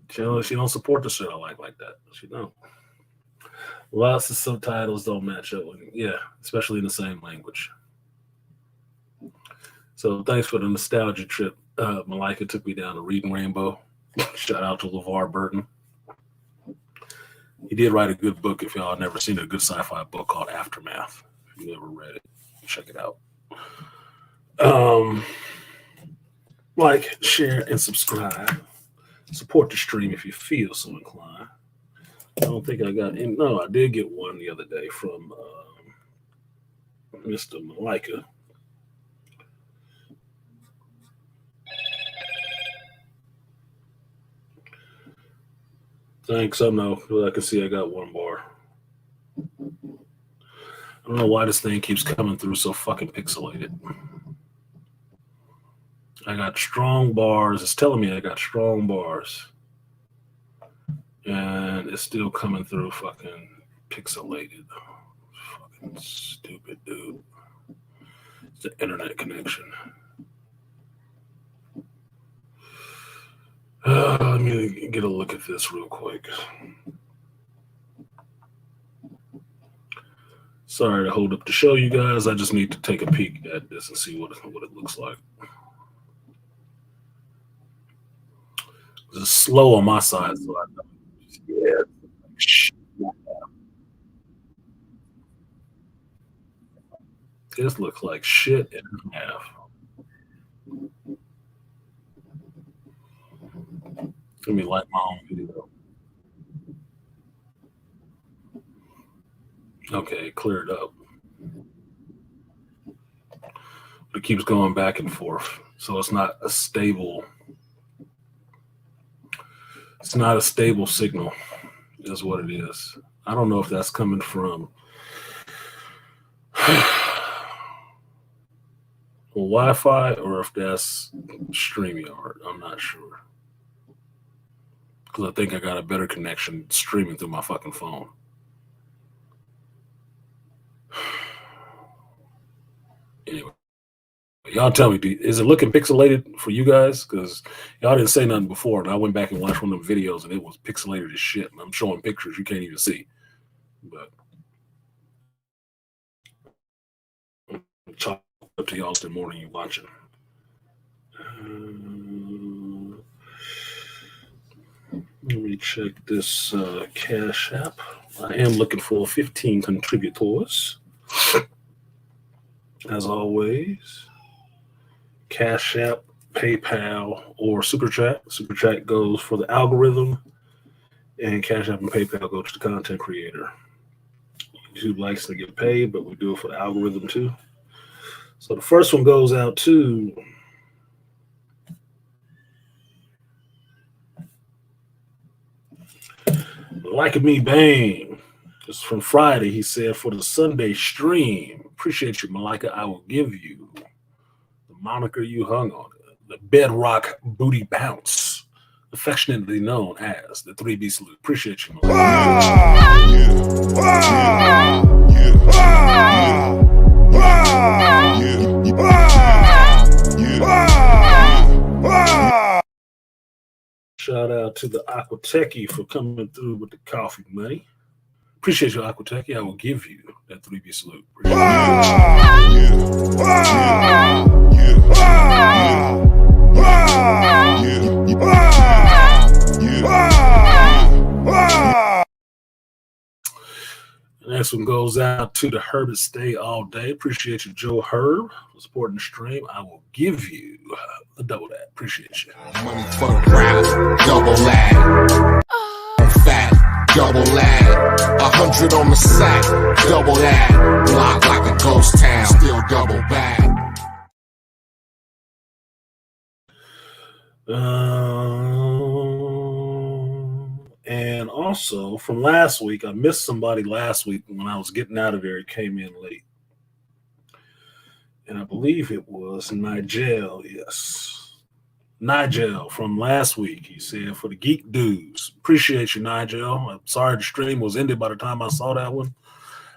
Speaker 1: She don't support the shit I like that. She don't. Lots of subtitles don't match up with it. Yeah, especially in the same language. So thanks for the nostalgia trip. Malika took me down to Reading Rainbow. Shout out to LeVar Burton. He did write a good book. If y'all have never seen a good sci-fi book called Aftermath. If you never read it, check it out. Like, share, and subscribe. Support the stream if you feel so inclined. I don't think I got any. No, I did get one the other day from Mr. Malika. Thanks. I know. I can see I got one bar. I don't know why this thing keeps coming through so fucking pixelated. I got strong bars. It's telling me I got strong bars. And it's still coming through fucking pixelated. Fucking stupid, dude. It's the internet connection. Let me get a look at this real quick. Sorry to hold up the show, you guys. I just need to take a peek at this and see what it looks like. It's slow on my side, so I know. Yeah. This looks like shit and a half. Let me like my own video. Okay, cleared up. But it keeps going back and forth. So it's not a stable. It's not a stable signal, is what it is. I don't know if that's coming from Wi-Fi or if that's StreamYard. I'm not sure. Because I think I got a better connection streaming through my fucking phone. Anyway, y'all tell me, is it looking pixelated for you guys? Because y'all didn't say nothing before, and I went back and watched one of them videos, and it was pixelated as shit. And I'm showing pictures you can't even see. But chalk up to y'all the morning you watching. Let me check this Cash App. I am looking for 15 contributors. As always, Cash App, PayPal, or Super Chat. Super Chat goes for the algorithm, and Cash App and PayPal go to the content creator. YouTube likes to get paid, but we do it for the algorithm too. So the first one goes out to Like Me Bang. It's from Friday. He said, for the Sunday stream, appreciate you, Malika. I will give you the moniker you hung on it, the Bedrock Booty Bounce, affectionately known as the 3B Salute. Appreciate you, Malika. out to the Aquatechie for coming through with the coffee money. Appreciate you, Aquatechie. I will give you that 3B salute. The next one goes out to the Herbert Stay All Day. Appreciate you, Joe Herb, for supporting the stream. I will give you the double that. Appreciate you.
Speaker 2: Money for the crowd, double lag. Fat, double lag. 100 on the sack, double that. Block like a ghost town, still double back.
Speaker 1: And also from last week, I missed somebody last week when I was getting out of there. It came in late. And I believe it was Nigel. Yes. Nigel from last week. He said, for the geek dudes. Appreciate you, Nigel. I'm sorry the stream was ended by the time I saw that one.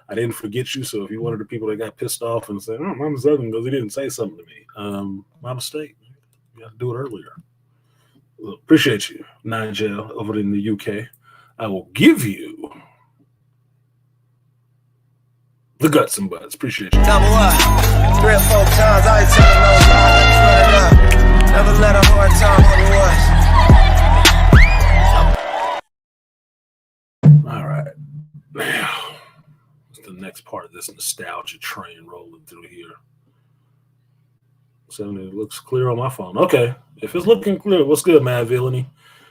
Speaker 1: I didn't forget you. So if you're one of the people that got pissed off and said, oh, I'm Southern because he didn't say something to me. My mistake. You got to do it earlier. Well, appreciate you, Nigel, over in the UK. I will give you the guts and butts. Appreciate you.
Speaker 3: Double up, 3 or 4 times. I ain't telling no lies. Run it up. Never let a hard time on the
Speaker 1: All right. Now, what's the next part of this nostalgia train rolling through here? So it looks clear on my phone. Okay. If it's looking clear, what's good, Mad Villainy?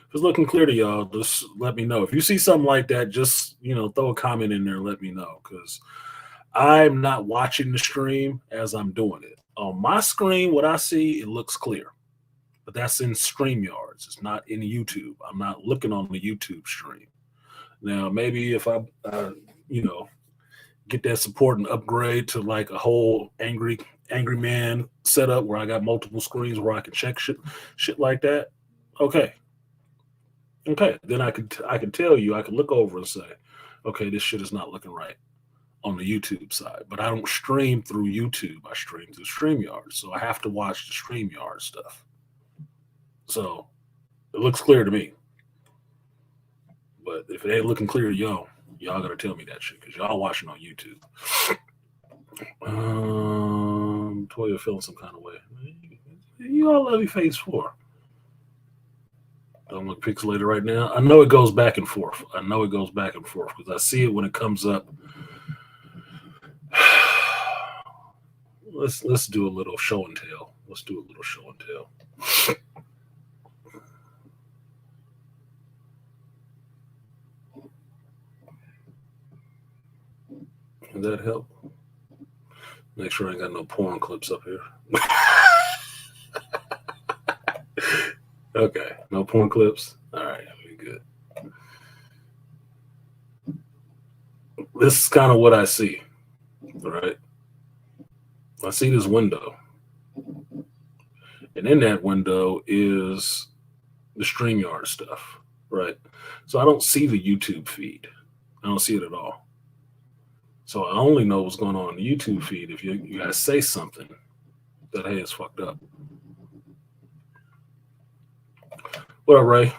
Speaker 1: If it's looking clear to y'all, just let me know. If you see something like that, just, throw a comment in there and let me know, because I'm not watching the stream as I'm doing it. On my screen, what I see, it looks clear. But that's in StreamYards. It's not in YouTube. I'm not looking on the YouTube stream. Now, maybe if I, get that support and upgrade to like a whole Angry Man setup where I got multiple screens where I can check shit like that. Okay. Then I can tell you, I can look over and say, okay, this shit is not looking right on the YouTube side. But I don't stream through YouTube. I stream through StreamYard. So I have to watch the StreamYard stuff. So it looks clear to me. But if it ain't looking clear to y'all gotta tell me that shit, because y'all watching on YouTube. Toya feeling some kind of way. You all love your face for. Don't look pixelated right now. I know it goes back and forth. Because I see it when it comes up. Let's do a little show and tell. Does that help? Make sure I ain't got no porn clips up here. Okay, no porn clips. All right, we good. This is kind of what I see. All right. I see this window. And in that window is the StreamYard stuff. Right. So I don't see the YouTube feed. I don't see it at all. So I only know what's going on in the YouTube feed if you guys say something that, hey, it's fucked up. What up, Ray?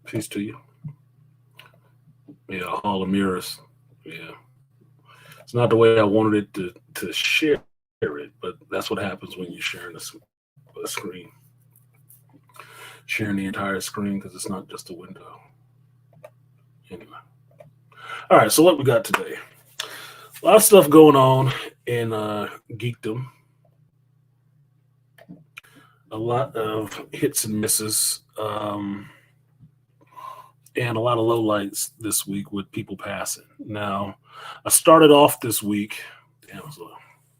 Speaker 1: Peace to you. Yeah, Hall of Mirrors. Yeah. It's not the way I wanted it to share it, but that's what happens when you're sharing a screen. Sharing the entire screen, because it's not just a window. Anyway. All right, so what we got today? A lot of stuff going on in geekdom. A lot of hits and misses. And a lot of lowlights this week with people passing. Now, I started off this week. Damn, it was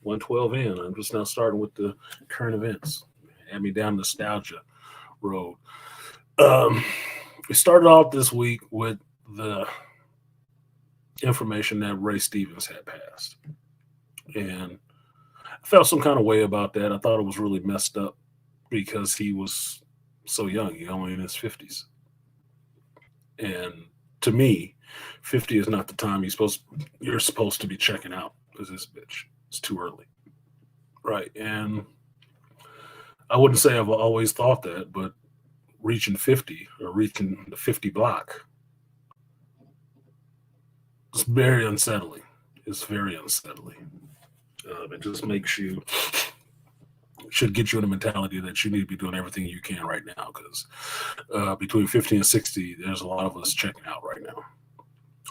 Speaker 1: 112 in. I'm just now starting with the current events. Had me down nostalgia road. We started off this week with the information that Ray Stevens had passed. And I felt some kind of way about that. I thought it was really messed up because he was so young. He only in his 50s. And to me, 50 is not the time you're supposed to be checking out as this bitch. It's too early. Right. And I wouldn't say I've always thought that, but reaching 50 or reaching the 50 block. It's very unsettling. It's very unsettling. It just makes you, should get you in a mentality that you need to be doing everything you can right now, because between 50 and 60, there's a lot of us checking out right now.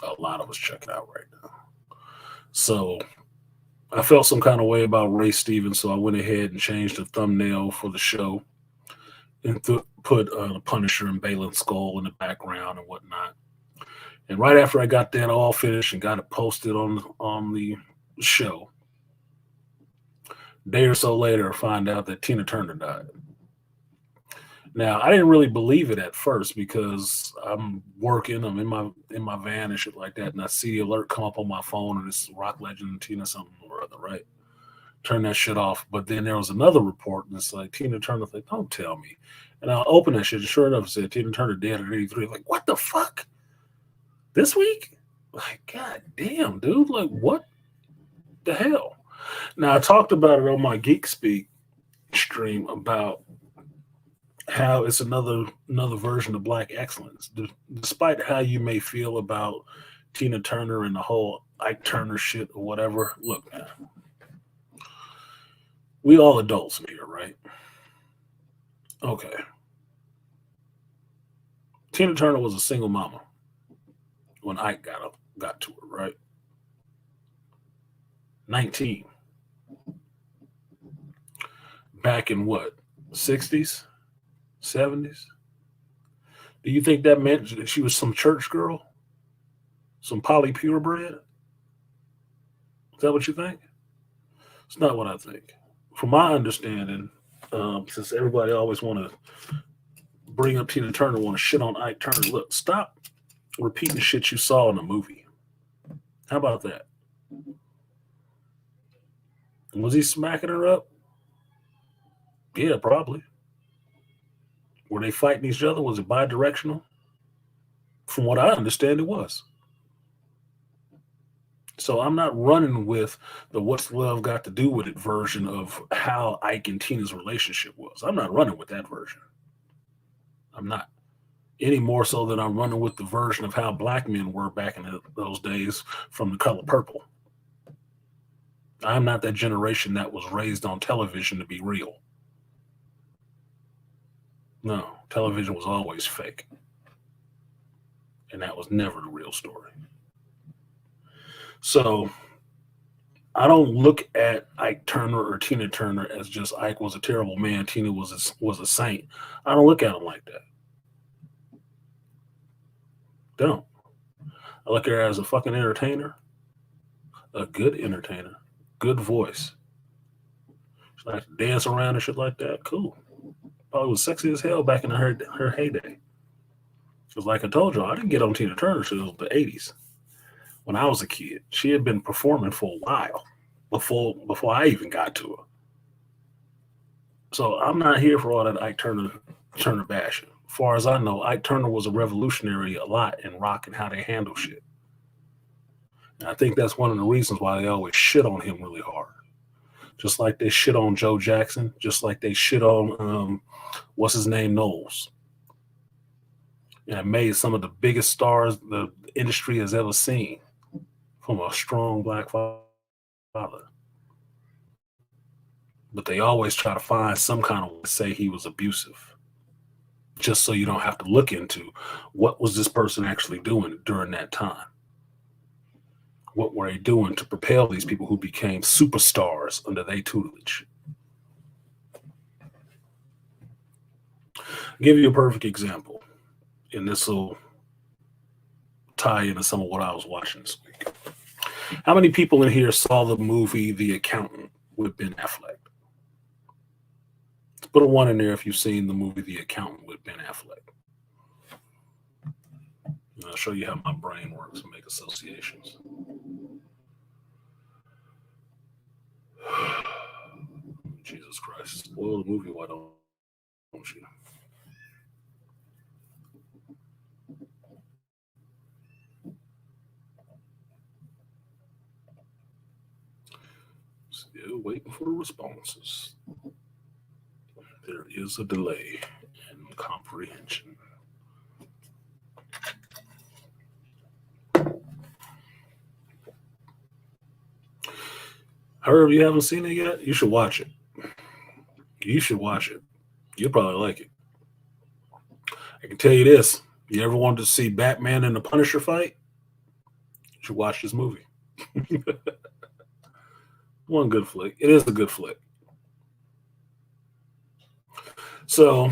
Speaker 1: A lot of us checking out right now. So I felt some kind of way about Ray Stevens, so I went ahead and changed the thumbnail for the show and put the Punisher and Balin Skull in the background and whatnot. And right after I got that all finished and got it posted on the show, a day or so later, I find out that Tina Turner died. Now, I didn't really believe it at first because I'm working, I'm in my van and shit like that, and I see the alert come up on my phone, and it's rock legend Tina something or other, right? Turn that shit off. But then there was another report, and it's like Tina Turner. Like, don't tell me. And I opened that shit, and sure enough, it said Tina Turner dead at 83. Like, what the fuck? This week? Like, god damn, dude. Like, what the hell? Now, I talked about it on my Geek Speak stream about how it's another version of Black excellence. Despite how you may feel about Tina Turner and the whole Ike Turner shit or whatever, look, man, we all adults in here, right? Okay. Tina Turner was a single mama when Ike got to her, right? 19. Back in what? 60s? 70s? Do you think that meant that she was some church girl? Some poly purebred? Is that what you think? It's not what I think. From my understanding, since everybody always want to bring up Tina Turner, want to shit on Ike Turner, look, stop repeating shit you saw in the movie. How about that? Was he smacking her up? Yeah, probably. Were they fighting each other? Was it bi-directional? From what I understand, it was. So I'm not running with the what's love got to do with it version of how Ike and Tina's relationship was. I'm not running with that version. I'm not. Any more so than I'm running with the version of how black men were back in those days from The Color Purple. I'm not that generation that was raised on television to be real. No, television was always fake. And that was never the real story. So I don't look at Ike Turner or Tina Turner as just Ike was a terrible man, Tina was a saint. I don't look at them like that. Don't. I look at her as a fucking entertainer, a good entertainer, good voice. She likes to dance around and shit like that. Cool. Probably was sexy as hell back in her heyday. Because like I told you, I didn't get on Tina Turner until the 80s. When I was a kid, she had been performing for a while before I even got to her. So I'm not here for all that Ike Turner bashing. As far as I know, Ike Turner was a revolutionary a lot in rock and how they handle shit. And I think that's one of the reasons why they always shit on him really hard. Just like they shit on Joe Jackson, just like they shit on what's his name, Knowles. And it made some of the biggest stars the industry has ever seen from a strong black father. But they always try to find some kind of way to say he was abusive, just so you don't have to look into what was this person actually doing during that time. What were they doing to propel these people who became superstars under their tutelage? I'll give you a perfect example, and this will tie into some of what I was watching this week. How many people in here saw the movie The Accountant with Ben Affleck? Let's put a 1 in there if you've seen the movie The Accountant with Ben Affleck. And I'll show you how my brain works and make associations. Jesus Christ. Spoil the movie, why don't you? Still waiting for the responses. There is a delay in comprehension. Herb, you haven't seen it yet? You should watch it. You should watch it. You'll probably like it. I can tell you this. You ever wanted to see Batman and the Punisher fight? You should watch this movie. One good flick. It is a good flick. So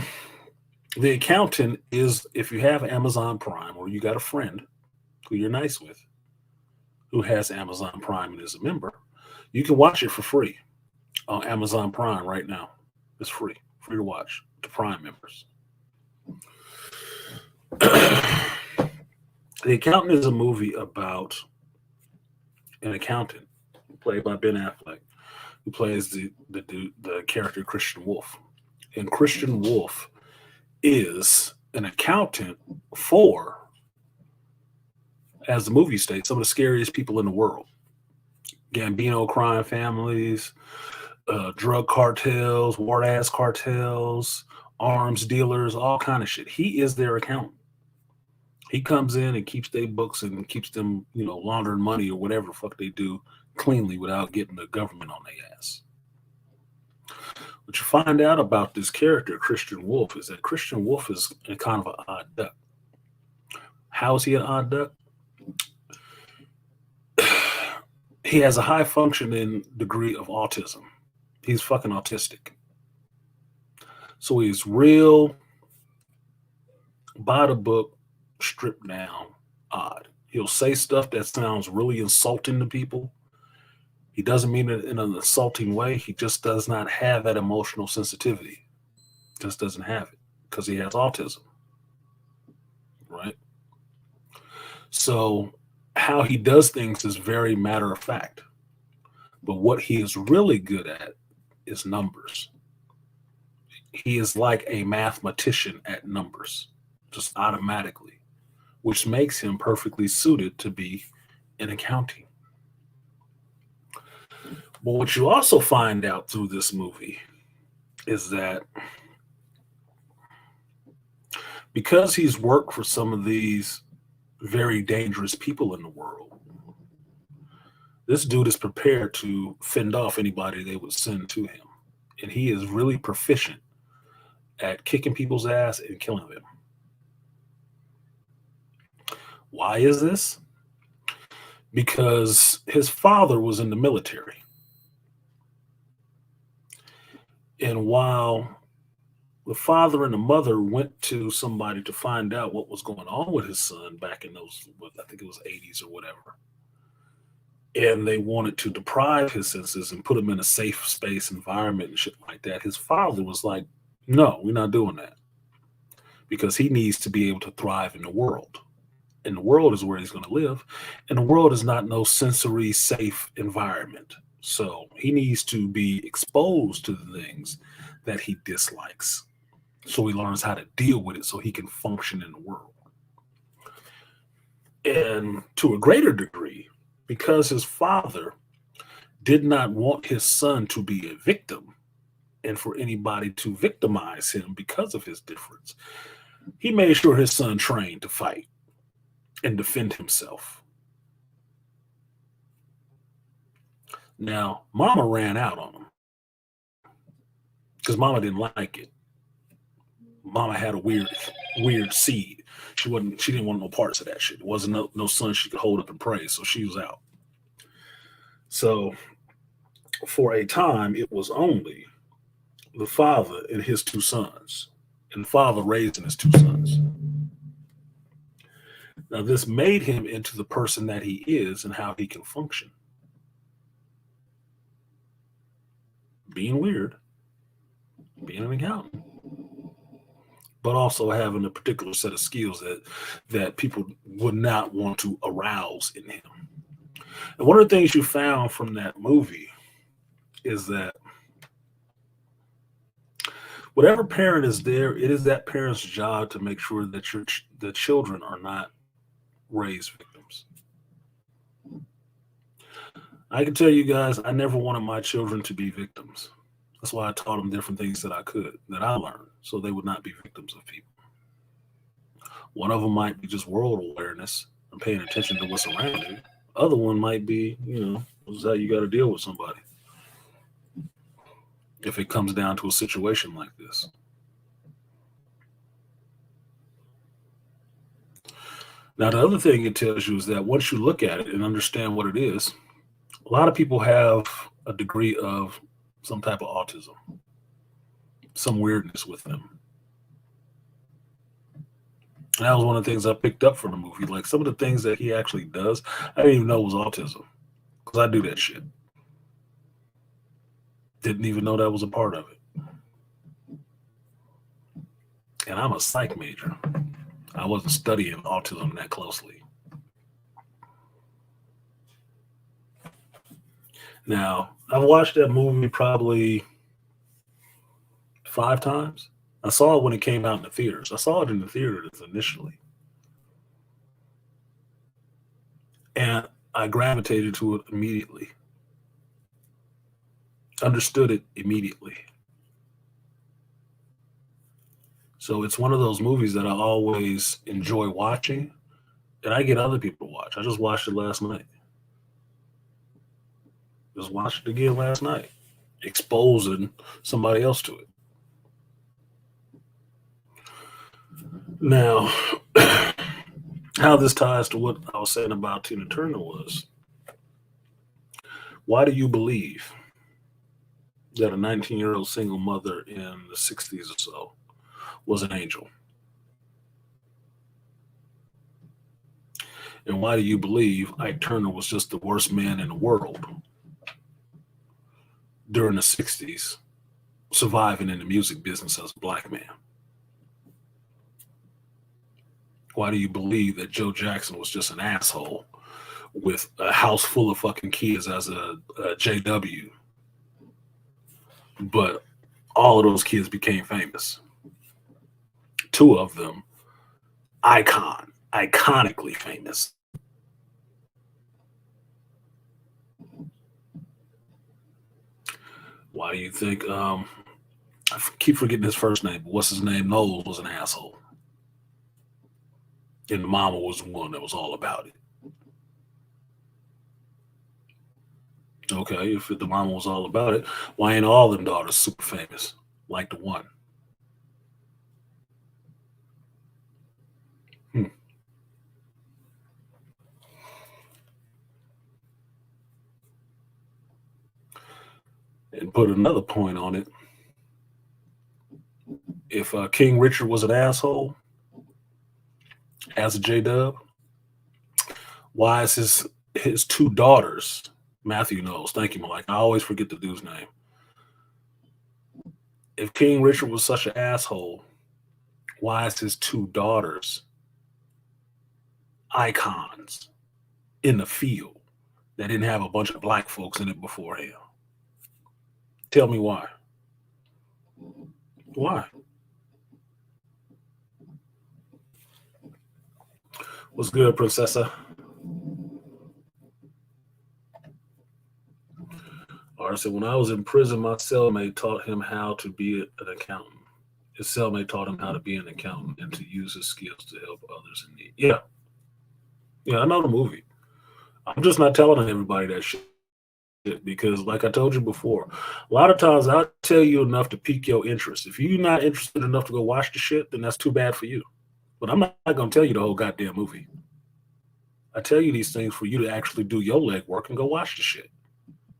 Speaker 1: the accountant is, if you have Amazon Prime or you got a friend who you're nice with who has Amazon Prime and is a member, you can watch it for free on Amazon Prime right now. It's free to watch to Prime members. The Accountant is a movie about an accountant played by Ben Affleck, who plays the character Christian Wolf. And Christian Wolf is an accountant for, as the movie states, some of the scariest people in the world. Gambino crime families, drug cartels, war-ass cartels, arms dealers, all kind of shit. He is their accountant. He comes in and keeps their books and keeps them, laundering money or whatever the fuck they do cleanly without getting the government on their ass. What you find out about this character, Christian Wolf, is that Christian Wolf is kind of an odd duck. How is he an odd duck? He has a high functioning degree of autism. He's fucking autistic. So he's real by the book, stripped down, odd. He'll say stuff that sounds really insulting to people. He doesn't mean it in an insulting way. He just does not have that emotional sensitivity. Just doesn't have it because he has autism. Right? So how he does things is very matter of fact. But what he is really good at is numbers. He is like a mathematician at numbers, just automatically, which makes him perfectly suited to be in accounting. But what you also find out through this movie is that because he's worked for some of these very dangerous people in the world, this dude is prepared to fend off anybody they would send to him. And he is really proficient at kicking people's ass and killing them. Why is this? Because his father was in the military. And while the father and the mother went to somebody to find out what was going on with his son back in those, I think it was 80s or whatever, and they wanted to deprive his senses and put him in a safe space environment and shit like that, his father was like, no, we're not doing that. Because he needs to be able to thrive in the world. And the world is where he's going to live. And the world is not no sensory safe environment. So he needs to be exposed to the things that he dislikes. So he learns how to deal with it so he can function in the world. And to a greater degree, because his father did not want his son to be a victim and for anybody to victimize him because of his difference, he made sure his son trained to fight and defend himself. Now, Mama ran out on him because Mama didn't like it. Mama had a weird seed. She didn't want no parts of that shit. It wasn't no son she could hold up and praise, so she was out. So for a time, it was only the father and his two sons, and the father raising his two sons. Now, this made him into the person that he is and how he can function. Being weird, being an accountant, but also having a particular set of skills that people would not want to arouse in him. And one of the things you found from that movie is that whatever parent is there, it is that parent's job to make sure that the children are not raised victims. I can tell you guys, I never wanted my children to be victims. That's why I taught them different things that I learned, so they would not be victims of people. One of them might be just world awareness and paying attention to what's around you. Other one might be, this is how you got to deal with somebody if it comes down to a situation like this. Now, the other thing it tells you is that once you look at it and understand what it is, a lot of people have a degree of some type of autism, some weirdness with them. And that was one of the things I picked up from the movie. Like some of the things that he actually does, I didn't even know was autism because I do that shit. Didn't even know that was a part of it. And I'm a psych major. I wasn't studying autism that closely. Now, I've watched that movie probably 5 times. I saw it when it came out in the theaters. I saw it in the theaters initially. And I gravitated to it immediately. Understood it immediately. So it's one of those movies that I always enjoy watching, and I get other people to watch. I just watched it last night. Just watched it again last night, exposing somebody else to it. Now, how this ties to what I was saying about Tina Turner was, why do you believe that a 19-year-old single mother in the 60s or so was an angel? And why do you believe Ike Turner was just the worst man in the world during the 60s, surviving in the music business as a black man? Why do you believe that Joe Jackson was just an asshole with a house full of fucking kids as a JW? But all of those kids became famous. 2 of them, iconically famous. Why do you think, I keep forgetting his first name, but what's his name? Knowles was an asshole. And the mama was the one that was all about it. Okay, if the mama was all about it, why ain't all them daughters super famous like the one? And put another point on it. If King Richard was an asshole as a J-Dub, why is his 2 daughters, Matthew knows, thank you, Mike, I always forget the dude's name. If King Richard was such an asshole, why is his 2 daughters icons in the field that didn't have a bunch of black folks in it beforehand? Tell me why. Why? What's good, Princessa? Or said, when I was in prison, my cellmate taught him how to be an accountant. His cellmate taught him how to be an accountant and to use his skills to help others in need. Yeah. Yeah, I know the movie. I'm just not telling everybody that shit because, like I told you before, a lot of times I'll tell you enough to pique your interest. If you're not interested enough to go watch the shit, then that's too bad for you. But I'm not going to tell you the whole goddamn movie. I tell you these things for you to actually do your legwork and go watch the shit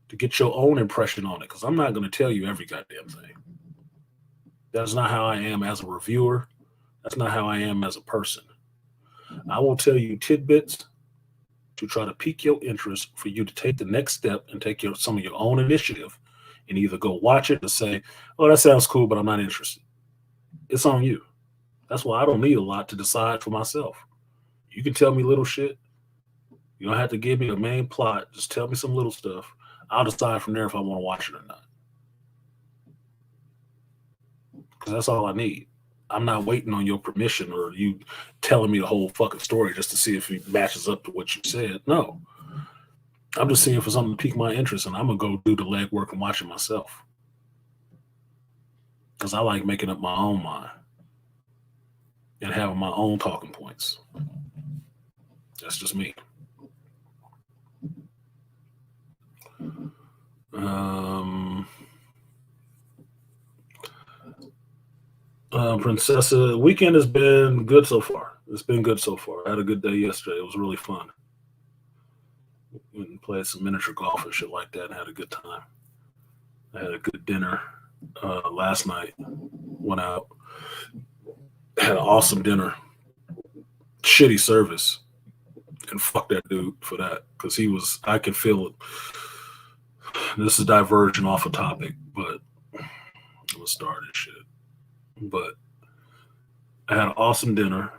Speaker 1: to get your own impression on it, because I'm not going to tell you every goddamn thing. That's not how I am as a reviewer. That's not how I am as a person. I will tell you tidbits to try to pique your interest for you to take the next step and take some of your own initiative and either go watch it or say, oh, that sounds cool, but I'm not interested. It's on you. That's why I don't need a lot to decide for myself. You can tell me little shit. You don't have to give me a main plot. Just tell me some little stuff. I'll decide from there if I want to watch it or not. Because that's all I need. I'm not waiting on your permission or you telling me the whole fucking story just to see if it matches up to what you said. No. I'm just seeing for something to pique my interest, and I'm going to go do the legwork and watch it myself. because I like making up my own mind and having my own talking points. That's just me. Um, Princessa, weekend has been good so far. It's been good so far. I had a good day yesterday. It was really fun. Went and played some miniature golf and shit like that and had a good time. I had a good dinner last night. Went out, had an awesome dinner. Shitty service. And fuck that dude for that. Because I could feel it. This is diverging off a topic, but it was started shit. But I had an awesome dinner.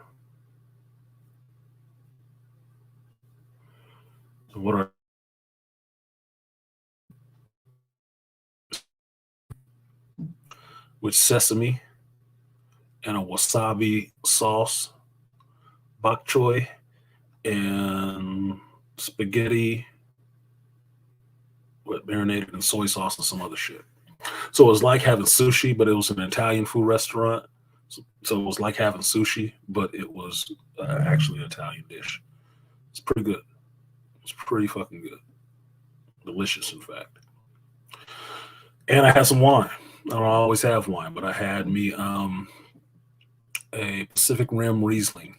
Speaker 1: What are with sesame and a wasabi sauce, bok choy, and spaghetti with marinated in soy sauce and some other shit. So it was like having sushi, but it was an Italian food restaurant. So it was like having sushi, but it was actually an Italian dish. It's pretty good. It's pretty fucking good. Delicious, in fact. And I had some wine. I don't always have wine, but I had me a Pacific Rim Riesling.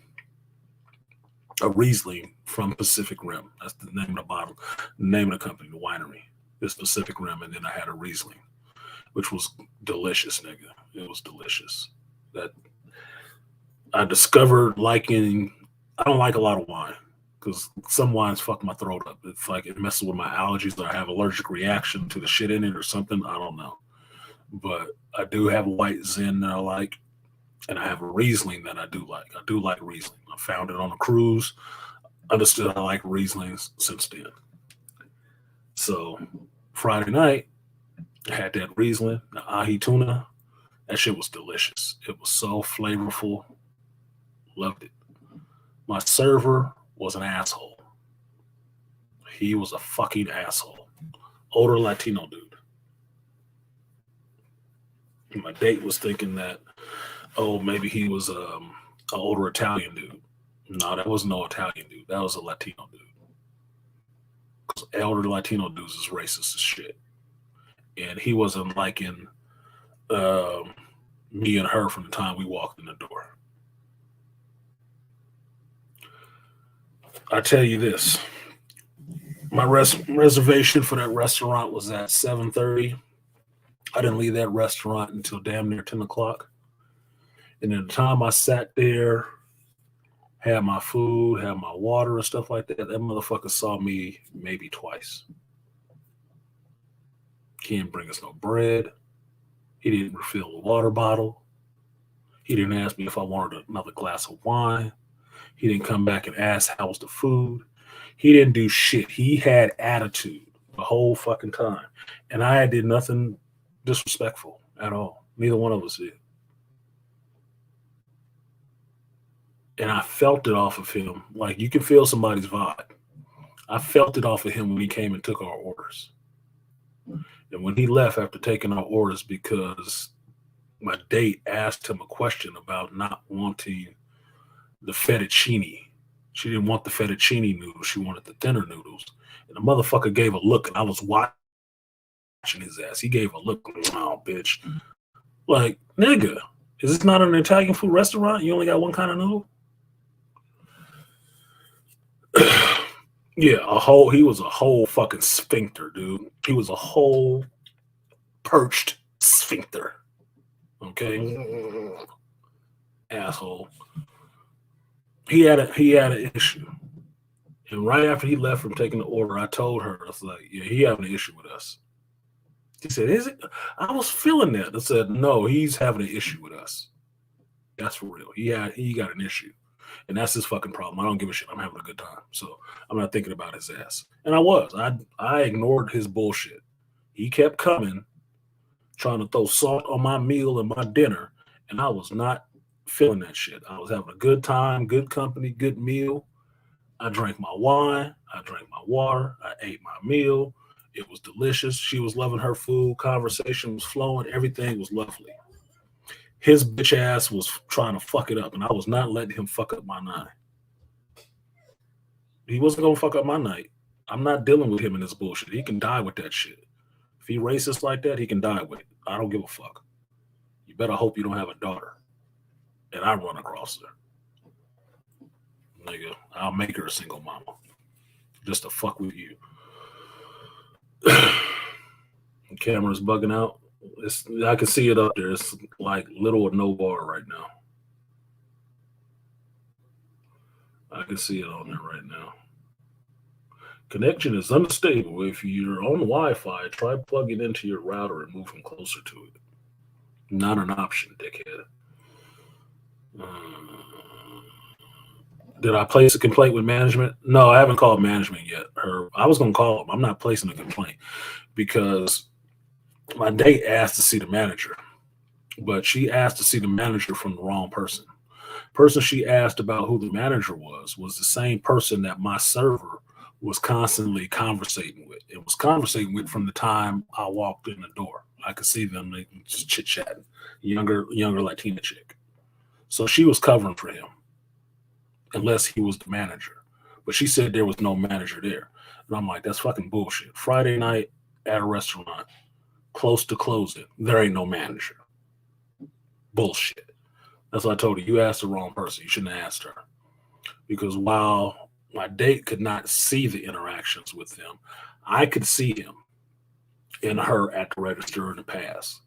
Speaker 1: A Riesling from Pacific Rim. That's the name of the bottle, the name of the company, the winery. It's Pacific Rim, and then I had a Riesling, which was delicious, nigga. It was delicious. That I discovered liking. I don't like a lot of wine because some wines fuck my throat up. It's like it messes with my allergies, or I have allergic reaction to the shit in it or something. I don't know. But I do have a white Zen that I like, and I have a Riesling that I do like. I do like Riesling. I found it on a cruise. Understood I like Rieslings since then. So Friday night, I had that Riesling, the ahi tuna. That shit was delicious. It was so flavorful. Loved it. My server was an asshole. He was a fucking asshole. Older Latino dude. My date was thinking that, oh, maybe he was an older Italian dude. No, that was no Italian dude. That was a Latino dude. Because elder Latino dudes is racist as shit. And he wasn't liking me and her from the time we walked in the door. I tell you this. My reservation for that restaurant was at 7:30. I didn't leave that restaurant until damn near 10 o'clock. And in the time I sat there, had my food, had my water and stuff like that, that motherfucker saw me maybe twice. He didn't bring us no bread. He didn't refill the water bottle. He didn't ask me if I wanted another glass of wine. He didn't come back and ask how was the food. He didn't do shit. He had attitude the whole fucking time. And I did nothing disrespectful at all. Neither one of us did. And I felt it off of him. Like you can feel somebody's vibe. I felt it off of him when he came and took our orders. And when he left after taking our orders, because my date asked him a question about not wanting the fettuccine. She didn't want the fettuccine noodles. She wanted the thinner noodles. And the motherfucker gave a look, and I was watching his ass. He gave a look, oh, bitch. Like, nigga, is this not an Italian food restaurant? You only got one kind of noodle? Yeah, he was a whole fucking sphincter, dude. He was a whole perched sphincter. Okay? Asshole. He had an issue. And right after he left from taking the order, I told her, I was like, yeah, he having an issue with us. She said, is it? I was feeling that. I said, no, he's having an issue with us. That's for real. He got an issue. And that's his fucking problem. I don't give a shit. I'm having a good time. So I'm not thinking about his ass. And I was. I ignored his bullshit. He kept coming, trying to throw salt on my meal and my dinner. And I was not feeling that shit. I was having a good time, good company, good meal. I drank my wine. I drank my water. I ate my meal. It was delicious. She was loving her food. Conversation was flowing. Everything was lovely. His bitch ass was trying to fuck it up, and I was not letting him fuck up my night. He wasn't gonna fuck up my night. I'm not dealing with him in this bullshit. He can die with that shit. If he racist like that, he can die with it. I don't give a fuck. You better hope you don't have a daughter, and I run across her. Nigga, I'll make her a single mama just to fuck with you. The camera's bugging out. I can see it up there. It's like little or no bar right now. I can see it on there right now. Connection is unstable. If you're on Wi-Fi, try plugging into your router and moving closer to it. Not an option, dickhead. Did I place a complaint with management? No, I haven't called management yet. I was going to call them. I'm not placing a complaint because my date asked to see the manager, but she asked to see the manager from the wrong person. Person she asked about who the manager was the same person that my server was constantly conversating with. It was conversating with from the time I walked in the door. I could see them just chit-chatting. Younger Latina chick. So she was covering for him, unless he was the manager. But she said there was no manager there. And I'm like, that's fucking bullshit. Friday night at a restaurant, close to closing, there ain't no manager. Bullshit. That's what I told her. You asked the wrong person. You shouldn't have asked her. Because while my date could not see the interactions with them, I could see him and her at the register in the past.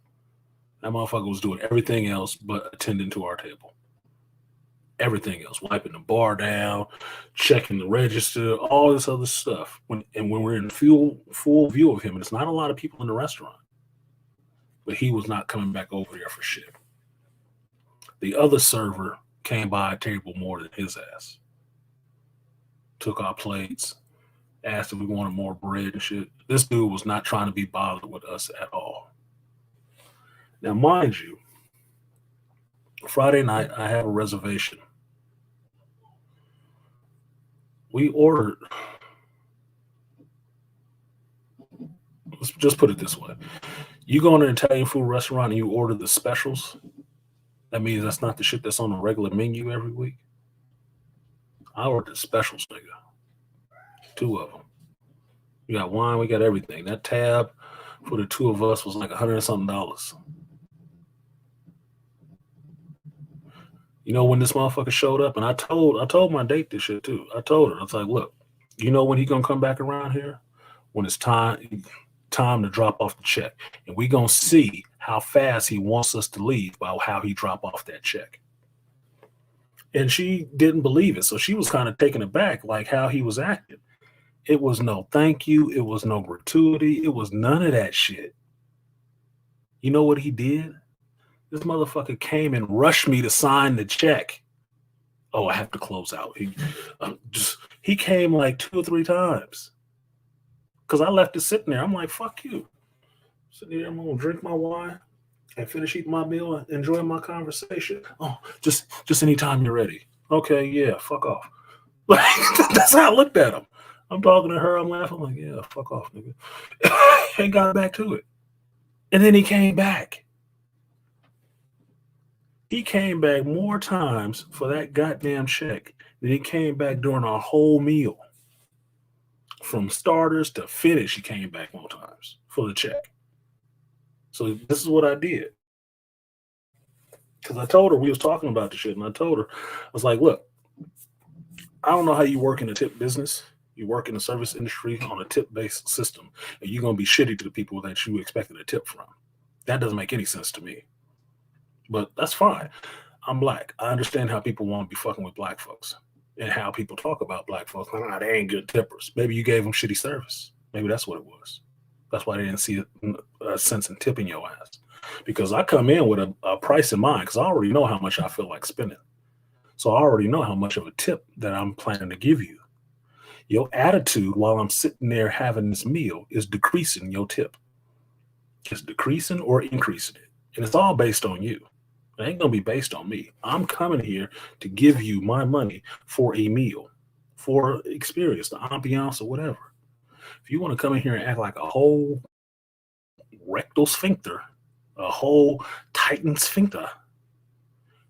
Speaker 1: That motherfucker was doing everything else but attending to our table. Everything else, wiping the bar down, checking the register, all this other stuff. When we're in full view of him, and it's not a lot of people in the restaurant, but he was not coming back over there for shit. The other server came by a table more than his ass. Took our plates, asked if we wanted more bread and shit. This dude was not trying to be bothered with us at all. Now, mind you, Friday night, I have a reservation. We ordered, let's just put it this way. You go in an Italian food restaurant and you order the specials, that means that's not the shit that's on the regular menu every week. I ordered the specials, nigga. 2 of them. We got wine, we got everything. That tab for the 2 of us was like $100 and something. You know when this motherfucker showed up, and I told my date this shit too. I told her, I was like, look, you know when he gonna come back around here? When it's time to drop off the check. And we gonna see how fast he wants us to leave by how he drop off that check. And she didn't believe it. So she was kind of taken aback, like how he was acting. It was no thank you. It was no gratuity. It was none of that shit. You know what he did? This motherfucker came and rushed me to sign the check. Oh, I have to close out. He came like 2 or 3 times. Because I left it sitting there. I'm like, fuck you. Sitting there, I'm going to drink my wine and finish eating my meal and enjoy my conversation. Oh, just anytime you're ready. Okay, yeah, fuck off. Like, that's how I looked at him. I'm talking to her, I'm laughing, like, yeah, fuck off, nigga. And got back to it. And then he came back. He came back more times for that goddamn check than he came back during our whole meal. From starters to finish, he came back more times for the check. So this is what I did. Because I told her, we was talking about the shit, and I told her, I was like, look, I don't know how you work in the tip business. You work in the service industry on a tip-based system, and you're going to be shitty to the people that you expected a tip from. That doesn't make any sense to me. But that's fine. I'm black. I understand how people want to be fucking with black folks and how people talk about black folks. Nah, they ain't good tippers. Maybe you gave them shitty service. Maybe that's what it was. That's why they didn't see a sense in tipping your ass. Because I come in with a price in mind because I already know how much I feel like spending. So I already know how much of a tip that I'm planning to give you. Your attitude while I'm sitting there having this meal is decreasing your tip. It's decreasing or increasing it. And it's all based on you. It ain't going to be based on me. I'm coming here to give you my money for a meal, for experience, the ambiance or whatever. If you want to come in here and act like a whole rectal sphincter, a whole tightened sphincter,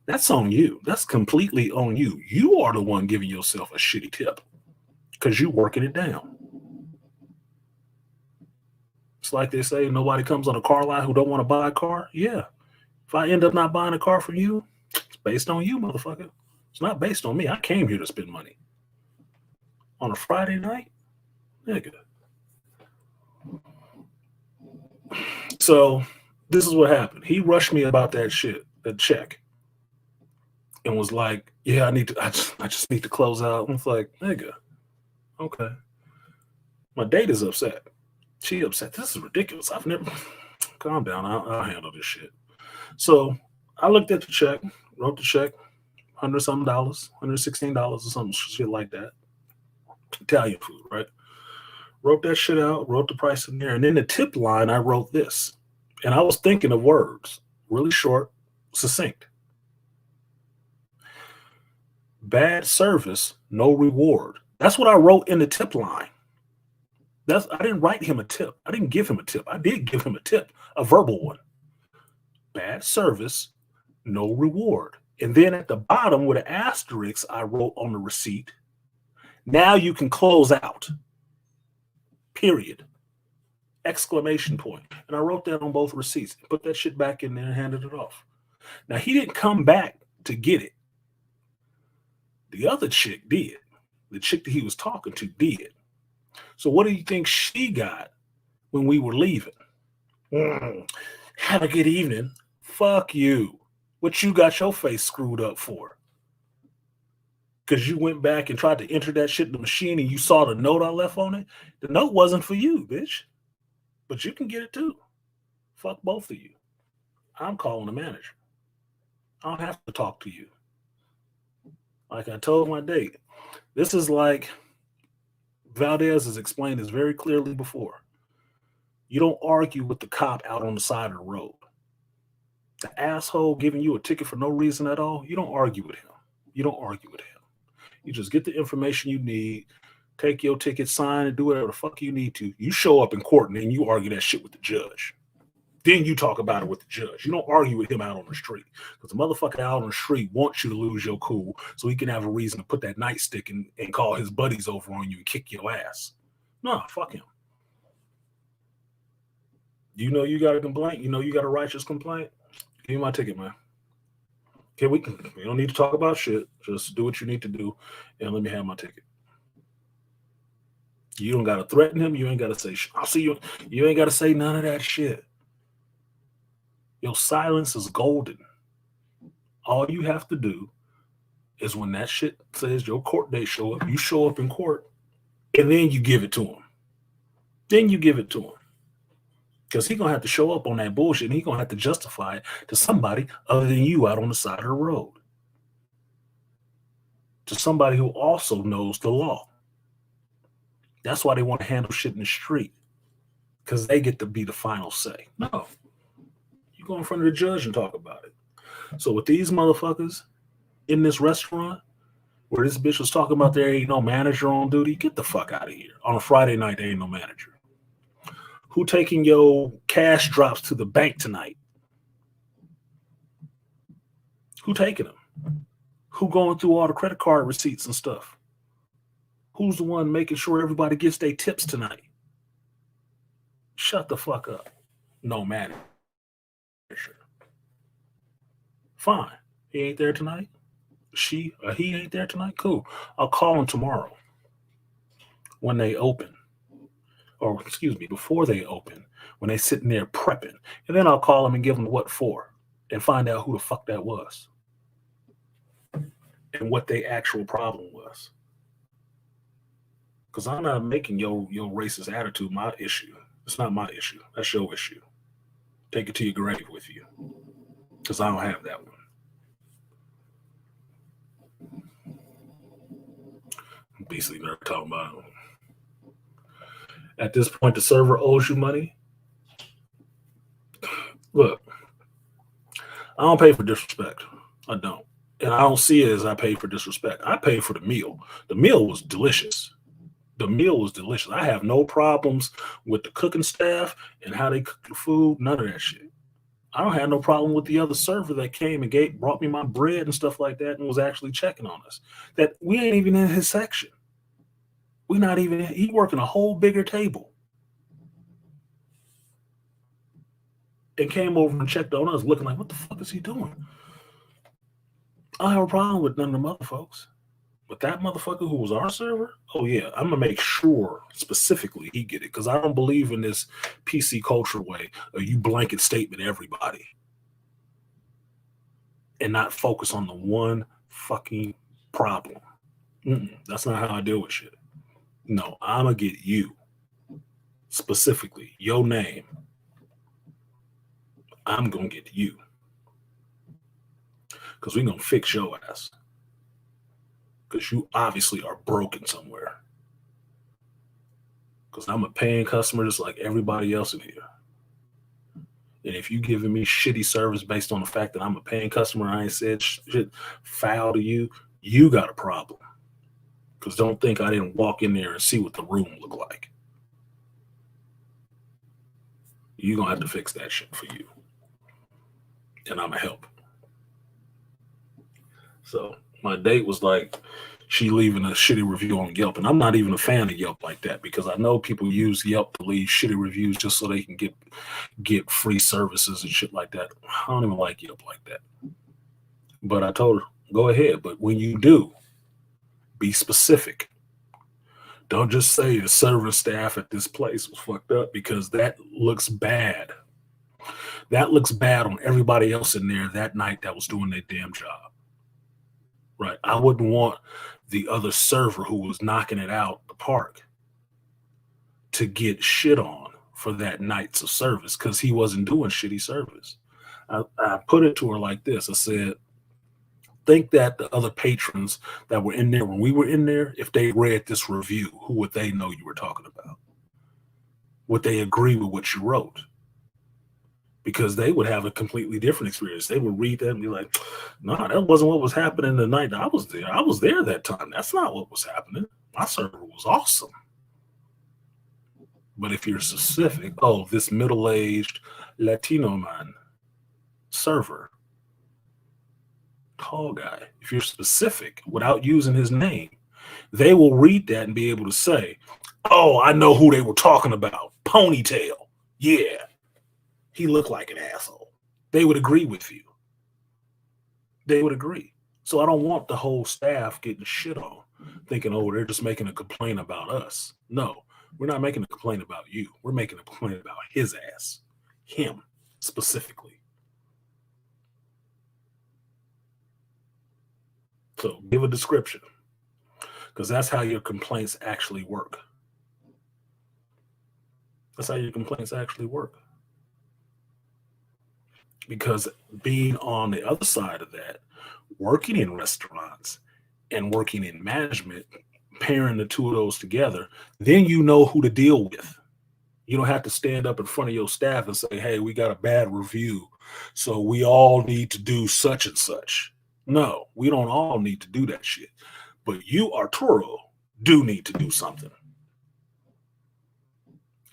Speaker 1: That's on you. That's completely on you. You are the one giving yourself a shitty tip because you're working it down. It's like they say, nobody comes on a car lot who don't want to buy a car. Yeah. If I end up not buying a car from you, it's based on you, motherfucker. It's not based on me. I came here to spend money. On a Friday night? Nigga. So this is what happened. He rushed me about that shit, that check. And was like, yeah, I just need to close out. And it's like, nigga, okay. My date is upset. She upset. This is ridiculous. I've never calm down. I'll handle this shit. So I looked at the check, wrote the check, $100 $116 or something shit like that. Italian food, right? Wrote that shit out, wrote the price in there. And in the tip line, I wrote this. And I was thinking of words, really short, succinct. Bad service, no reward. That's what I wrote in the tip line. I didn't write him a tip. I didn't give him a tip. I did give him a tip, a verbal one. Bad service, no reward. And then at the bottom with an asterisk, I wrote on the receipt, now you can close out. Period. Exclamation point. And I wrote that on both receipts. Put that shit back in there and handed it off. Now, he didn't come back to get it. The other chick did. The chick that he was talking to did. So what do you think she got when we were leaving? Have a good evening. Fuck you. What you got your face screwed up for? Because you went back and tried to enter that shit in the machine and you saw the note I left on it. The note wasn't for you, bitch. But you can get it too. Fuck both of you. I'm calling the manager. I don't have to talk to you. Like I told my date, this is like Valdez has explained this very clearly before. You don't argue with the cop out on the side of the road. The asshole giving you a ticket for no reason at all, you don't argue with him. You don't argue with him. You just get the information you need, take your ticket, sign, and do whatever the fuck you need to. You show up in court and then you argue that shit with the judge. Then you talk about it with the judge. You don't argue with him out on the street. Because the motherfucker out on the street wants you to lose your cool so he can have a reason to put that nightstick and call his buddies over on you and kick your ass. No, fuck him. You know you got a complaint? You know you got a righteous complaint? Give me my ticket, man. Okay, we don't need to talk about shit. Just do what you need to do and let me have my ticket. You don't got to threaten him. You ain't got to say, I'll see you. You ain't got to say none of that shit. Your silence is golden. All you have to do is when that shit says your court date show up, you show up in court, and then you give it to him. Then you give it to him. Because he's going to have to show up on that bullshit, and he's going to have to justify it to somebody other than you out on the side of the road. To somebody who also knows the law. That's why they want to handle shit in the street. Because they get to be the final say. No. You go in front of the judge and talk about it. So with these motherfuckers in this restaurant where this bitch was talking about there ain't no manager on duty, get the fuck out of here. On a Friday night, there ain't no manager. Who taking your cash drops to the bank tonight? Who taking them? Who going through all the credit card receipts and stuff? Who's the one making sure everybody gets their tips tonight? Shut the fuck up. No manager. Fine. He ain't there tonight. He ain't there tonight. Cool. I'll call him tomorrow when they open. Or excuse me, before they open, when they sitting there prepping. And then I'll call him and give him what for and find out who the fuck that was. And what their actual problem was. Because I'm not making your racist attitude my issue. It's not my issue. That's your issue. Take it to your grave with you. Because I don't have that one. I'm basically never talking about it. At this point, the server owes you money. Look, I don't pay for disrespect. I don't. And I don't see it as I pay for disrespect. I pay for the meal. The meal was delicious. The meal was delicious. I have no problems with the cooking staff and how they cook the food. None of that shit. I don't have no problem with the other server that came and brought me my bread and stuff like that and was actually checking on us. That we ain't even in his section. We're not even, he working a whole bigger table. And came over and checked on us looking like, what the fuck is he doing? I don't have a problem with none of them other folks. But that motherfucker who was our server, oh yeah, I'm gonna make sure specifically he get it, because I don't believe in this PC culture way of you blanket statement everybody and not focus on the one fucking problem. That's not how I deal with shit. No, I'm gonna get you specifically, your name. I'm gonna get you because we're gonna fix your ass. Because you obviously are broken somewhere. Because I'm a paying customer just like everybody else in here. And if you giving me shitty service based on the fact that I'm a paying customer, I ain't said shit foul to you, you got a problem. Because don't think I didn't walk in there and see what the room looked like. You're going to have to fix that shit for you. And I'm going to help. So my date was like, she leaving a shitty review on Yelp. And I'm not even a fan of Yelp like that, because I know people use Yelp to leave shitty reviews just so they can get free services and shit like that. I don't even like Yelp like that. But I told her, go ahead. But when you do, be specific. Don't just say the service staff at this place was fucked up, because that looks bad. That looks bad on everybody else in there that night that was doing their damn job. Right. I wouldn't want the other server who was knocking it out the park to get shit on for that night's of service because he wasn't doing shitty service. I put it to her like this. I said, think that the other patrons that were in there when we were in there, if they read this review, who would they know you were talking about? Would they agree with what you wrote? Because they would have a completely different experience. They would read that and be like, nah, that wasn't what was happening the night that I was there. I was there that time. That's not what was happening. My server was awesome. But if you're specific, oh, this middle-aged Latino man server, tall guy, if you're specific without using his name, they will read that and be able to say, oh, I know who they were talking about. Ponytail. Yeah. He looked like an asshole. They would agree with you. They would agree. So I don't want the whole staff getting shit on, thinking, oh, they're just making a complaint about us. No, we're not making a complaint about you. We're making a complaint about his ass. Him, specifically. So give a description, because that's how your complaints actually work. That's how your complaints actually work. Because being on the other side of that, working in restaurants and working in management, pairing the two of those together, then you know who to deal with. You don't have to stand up in front of your staff and say, hey, we got a bad review, so we all need to do such and such. No, we don't all need to do that shit. But you, Arturo, do need to do something.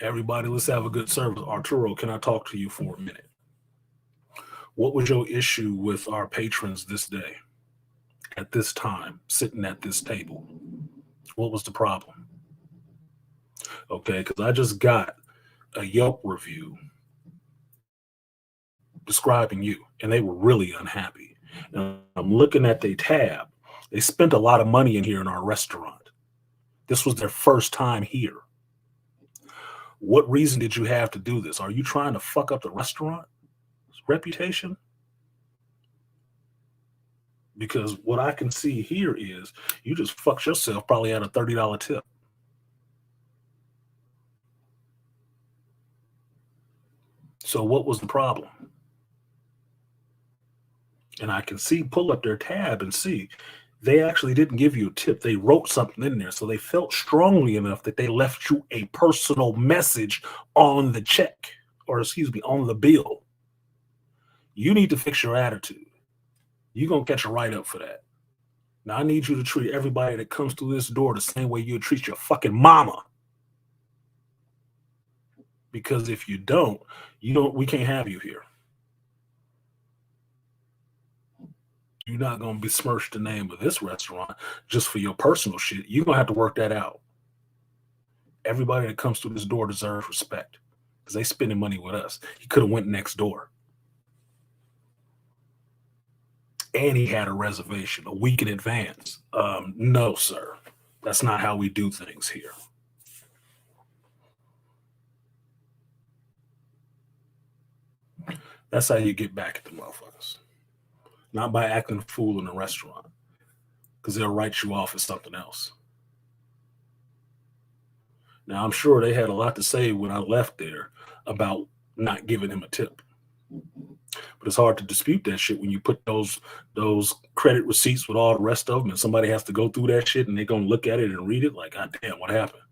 Speaker 1: Everybody, let's have a good service. Arturo, can I talk to you for a minute? What was your issue with our patrons this day, at this time, sitting at this table? What was the problem? Okay, because I just got a Yelp review describing you, and they were really unhappy. And I'm looking at their tab. They spent a lot of money in here in our restaurant. This was their first time here. What reason did you have to do this? Are you trying to fuck up the restaurant's reputation? Because what I can see here is you just fucked yourself probably at a $30 tip. So what was the problem? And I can see, pull up their tab and see they actually didn't give you a tip. They wrote something in there. So they felt strongly enough that they left you a personal message on the check, or excuse me, on the bill. You need to fix your attitude. You're going to catch a write-up for that. Now, I need you to treat everybody that comes through this door the same way you would treat your fucking mama. Because if you don't, we can't have you here. You're not going to besmirch the name of this restaurant just for your personal shit. You're going to have to work that out. Everybody that comes through this door deserves respect because they spending money with us. He could have went next door. And he had a reservation a week in advance. No, sir. That's not how we do things here. That's how you get back at the motherfuckers. Not by acting a fool in a restaurant. Because they'll write you off as something else. Now, I'm sure they had a lot to say when I left there about not giving him a tip. But it's hard to dispute that shit when you put those credit receipts with all the rest of them and somebody has to go through that shit and they're going to look at it and read it like, God damn, what happened?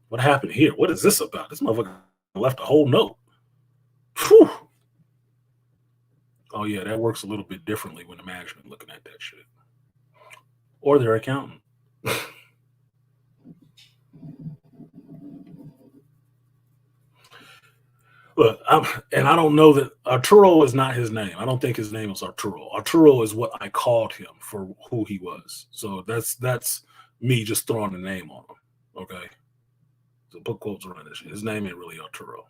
Speaker 1: What happened here? What is this about? This motherfucker left a whole note. Whew. Oh, yeah, that works a little bit differently when the management looking at that shit. Or their accountant. Look, and I don't know that Arturo is not his name. I don't think his name is Arturo. Arturo is what I called him for who he was. So that's me just throwing a name on him. Okay. So put quotes around this shit. His name ain't really Arturo.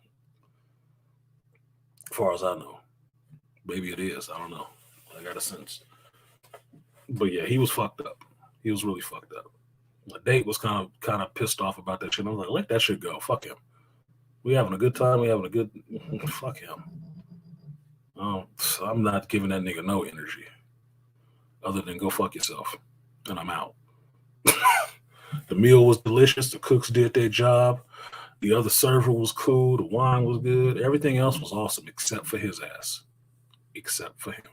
Speaker 1: As far as I know. Maybe it is. I don't know. I got a sense. But yeah, he was fucked up. He was really fucked up. My date was kind of pissed off about that shit. I was like, let that shit go. Fuck him. We having a good time. We having a good. Fuck him. So I'm not giving that nigga no energy, other than go fuck yourself, and I'm out. The meal was delicious. The cooks did their job. The other server was cool. The wine was good. Everything else was awesome except for his ass. Except for him.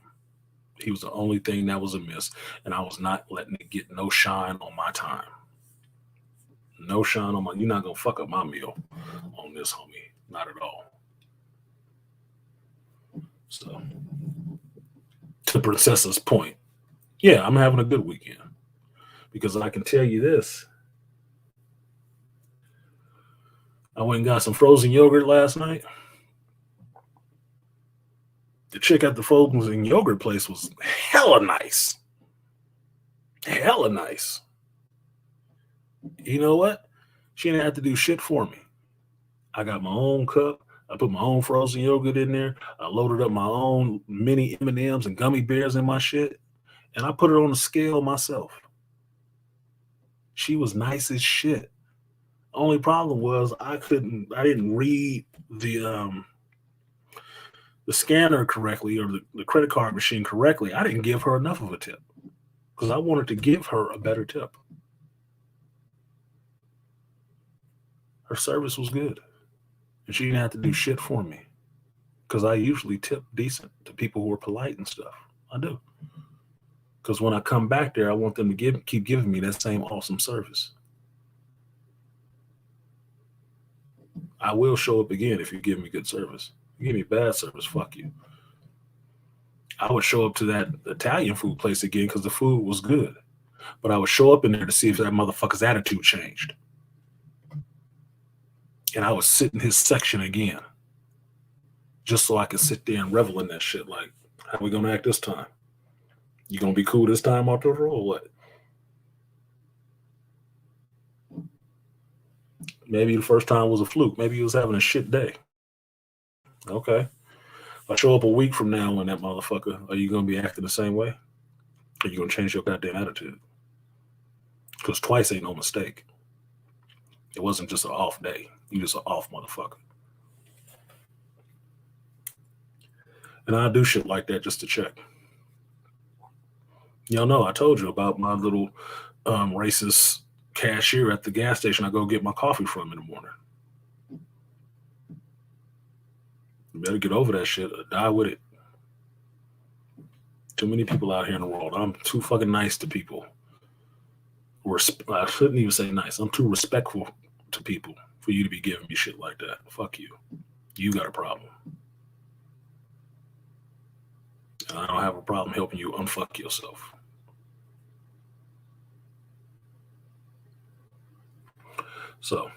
Speaker 1: He was the only thing that was amiss, and I was not letting it get no shine on my time. No shine on my. You're not gonna fuck up my meal on this, homie. Not at all. So, to Princessa's point, yeah, I'm having a good weekend because I can tell you this. I went and got some frozen yogurt last night. The chick at the frozen yogurt place was hella nice. Hella nice. You know what? She didn't have to do shit for me. I got my own cup. I put my own frozen yogurt in there. I loaded up my own mini M&Ms and gummy bears in my shit. And I put it on the scale myself. She was nice as shit. Only problem was I didn't read the scanner correctly or the credit card machine correctly. I didn't give her enough of a tip because I wanted to give her a better tip. Her service was good. And she didn't have to do shit for me because I usually tip decent to people who are polite and stuff. I do. Because when I come back there, I want them to keep giving me that same awesome service. I will show up again if you give me good service. You give me bad service, fuck you. I would show up to that Italian food place again because the food was good. But I would show up in there to see if that motherfucker's attitude changed. And I would sit in his section again. Just so I could sit there and revel in that shit. Like, how we gonna act this time? You gonna be cool this time, Arturo, or what? Maybe the first time was a fluke. Maybe he was having a shit day. Okay. If I show up a week from now in that motherfucker, are you gonna be acting the same way? Or are you gonna change your goddamn attitude? Because twice ain't no mistake. It wasn't just an off day. You just an off motherfucker. And I do shit like that just to check. Y'all know I told you about my little racist cashier at the gas station I go get my coffee from in the morning. You better get over that shit or die with it. Too many people out here in the world. I'm too fucking nice to people. I shouldn't even say nice. I'm too respectful to people for you to be giving me shit like that. Fuck you. You got a problem. And I don't have a problem helping you unfuck yourself. So,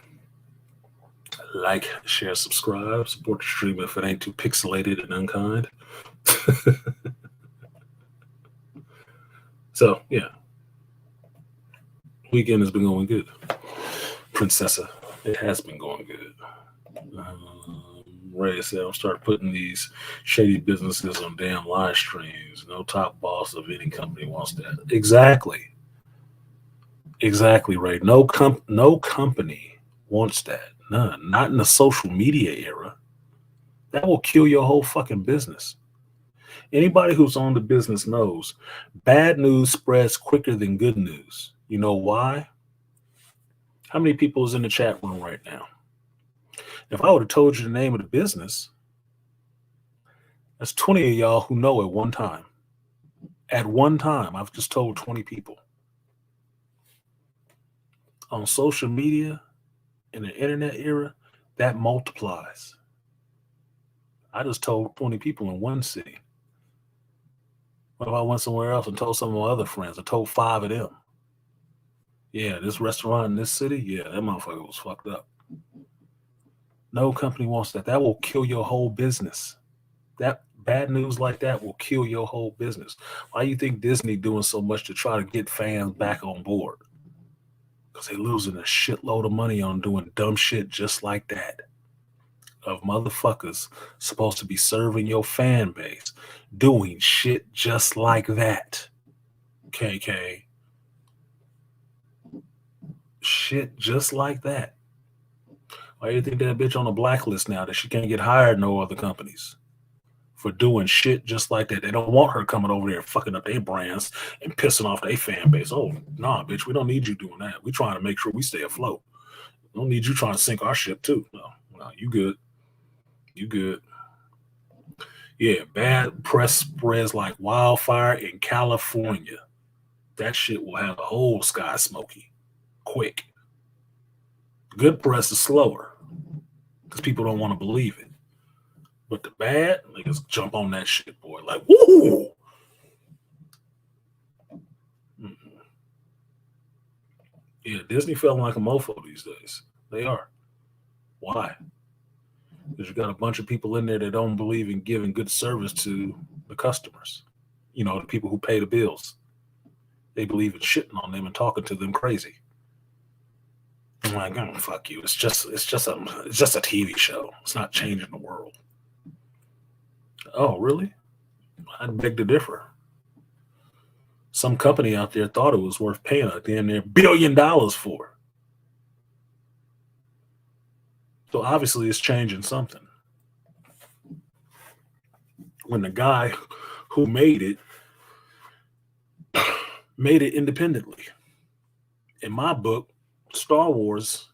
Speaker 1: like, share, subscribe, support the stream if it ain't too pixelated and unkind. So yeah, weekend has been going good, Princessa. It has been going good. Ray said, "I'll start putting these shady businesses on damn live streams. No top boss of any company wants that." Exactly, Ray. No company wants that. None. Not in the social media era. That will kill your whole fucking business. Anybody who's on the business knows bad news spreads quicker than good news. You know why? How many people is in the chat room right now? If I would have told you the name of the business, that's 20 of y'all who know at one time. At one time, I've just told 20 people. On social media, in the internet era, that multiplies. I just told 20 people in one city. What if I went somewhere else and told some of my other friends? I told 5 of them. Yeah, this restaurant in this city, yeah, that motherfucker was fucked up. No company wants that. That will kill your whole business. That bad news like that will kill your whole business. Why do you think Disney doing so much to try to get fans back on board? Because they're losing a shitload of money on doing dumb shit just like that. Of motherfuckers supposed to be serving your fan base, doing shit just like that. KK. Shit just like that. Why do you think that bitch on a blacklist now that she can't get hired no other companies for doing shit just like that? They don't want her coming over there fucking up their brands and pissing off their fan base. Oh, nah, bitch, we don't need you doing that. We trying to make sure we stay afloat. We don't need you trying to sink our ship too. No, you good. You good. Yeah, bad press spreads like wildfire in California. That shit will have the whole sky smoky quick. Good press is slower because people don't want to believe it. But the bad, niggas jump on that shit, boy. Like, woo! Yeah, Disney feeling like a mofo these days. They are. Why? Because you got a bunch of people in there that don't believe in giving good service to the customers. You know, the people who pay the bills. They believe in shitting on them and talking to them crazy. I'm like, oh, fuck you. It's just a TV show. It's not changing the world. Oh, really? I'd beg to differ. Some company out there thought it was worth paying a damn near $1 billion for. So obviously it's changing something. When the guy who made it independently. In my book, Star Wars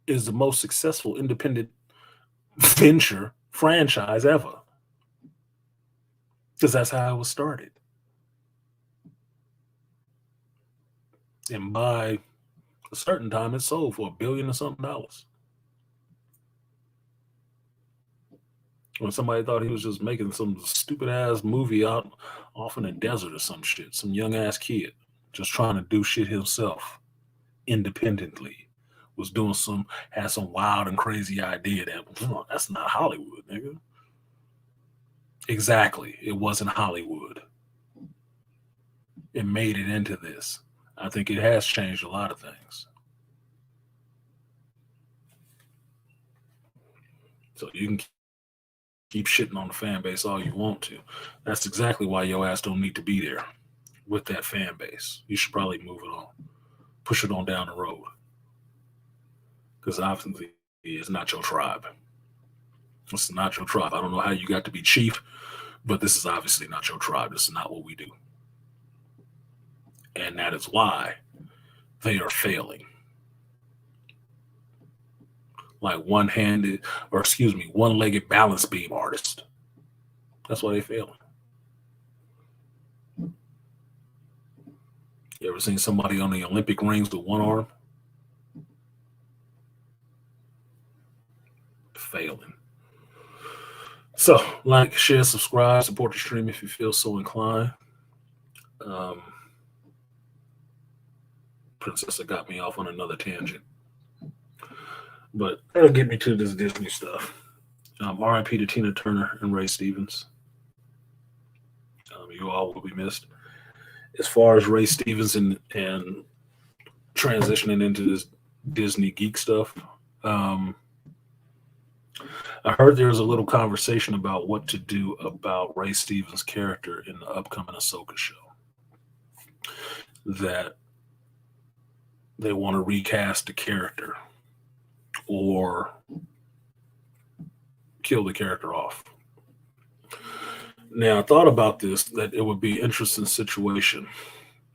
Speaker 1: is the most successful independent venture franchise ever. Because that's how it was started. And by a certain time, it sold for $1 billion or something. When somebody thought he was just making some stupid ass movie out off in the desert or some shit, some young ass kid just trying to do shit himself independently, had some wild and crazy idea that that's not Hollywood, nigga. Exactly, it wasn't Hollywood. It made it into this. I think it has changed a lot of things. So you can keep shitting on the fan base all you want to. That's exactly why your ass don't need to be there with that fan base. You should probably move it on. Push it on down the road. Because obviously it's not your tribe. It's not your tribe. I don't know how you got to be chief, but this is obviously not your tribe. This is not what we do. And that is why they are failing. Like one-legged balance beam artist. That's why they failing. You ever seen somebody on the Olympic rings with one arm? Failing. So, like, share, subscribe, support the stream if you feel so inclined. Princessa got me off on another tangent. But that'll get me to this Disney stuff. RIP to Tina Turner and Ray Stevens. You all will be missed. as far as Ray Stevens and transitioning into this Disney geek stuff, um, I heard there was a little conversation about what to do about Ray Stevens' character in the upcoming Ahsoka show. That they want to recast the character or kill the character off. Now, I thought about this, that it would be an interesting situation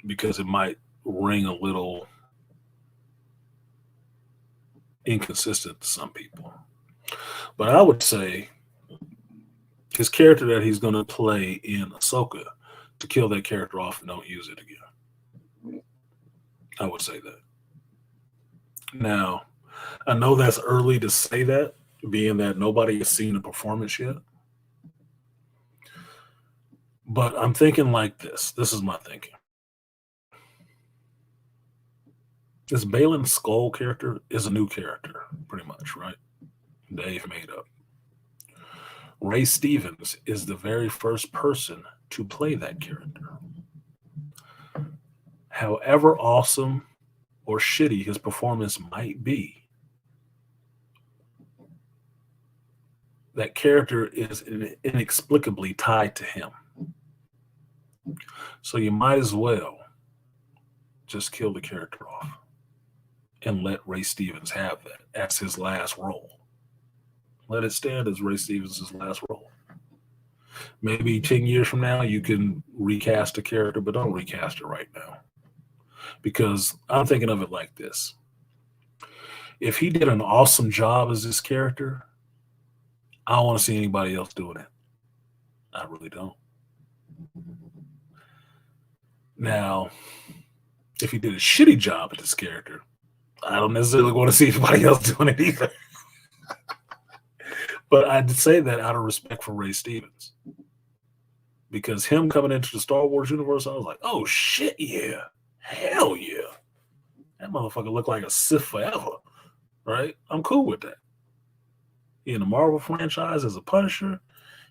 Speaker 1: because it might ring a little inconsistent to some people. But I would say his character that he's going to play in Ahsoka, to kill that character off and don't use it again. I would say that. Now, I know that's early to say that, being that nobody has seen the performance yet. But I'm thinking like this. This is my thinking. This Balin Skull character is a new character, pretty much, right? They've made up. Ray Stevens is the very first person to play that character. However awesome or shitty his performance might be, that character is inexplicably tied to him. So you might as well just kill the character off and let Ray Stevens have that as his last role. Let it stand as Ray Stevens' last role. Maybe 10 years from now, you can recast a character, but don't recast it right now. Because I'm thinking of it like this. If he did an awesome job as this character, I don't want to see anybody else doing it. I really don't. Now, if he did a shitty job at this character, I don't necessarily want to see anybody else doing it either. But I'd say that out of respect for Ray Stevens. Because him coming into the Star Wars universe, I was like, oh shit, yeah. Hell yeah. That motherfucker looked like a Sith forever. Right? I'm cool with that. He in the Marvel franchise as a Punisher.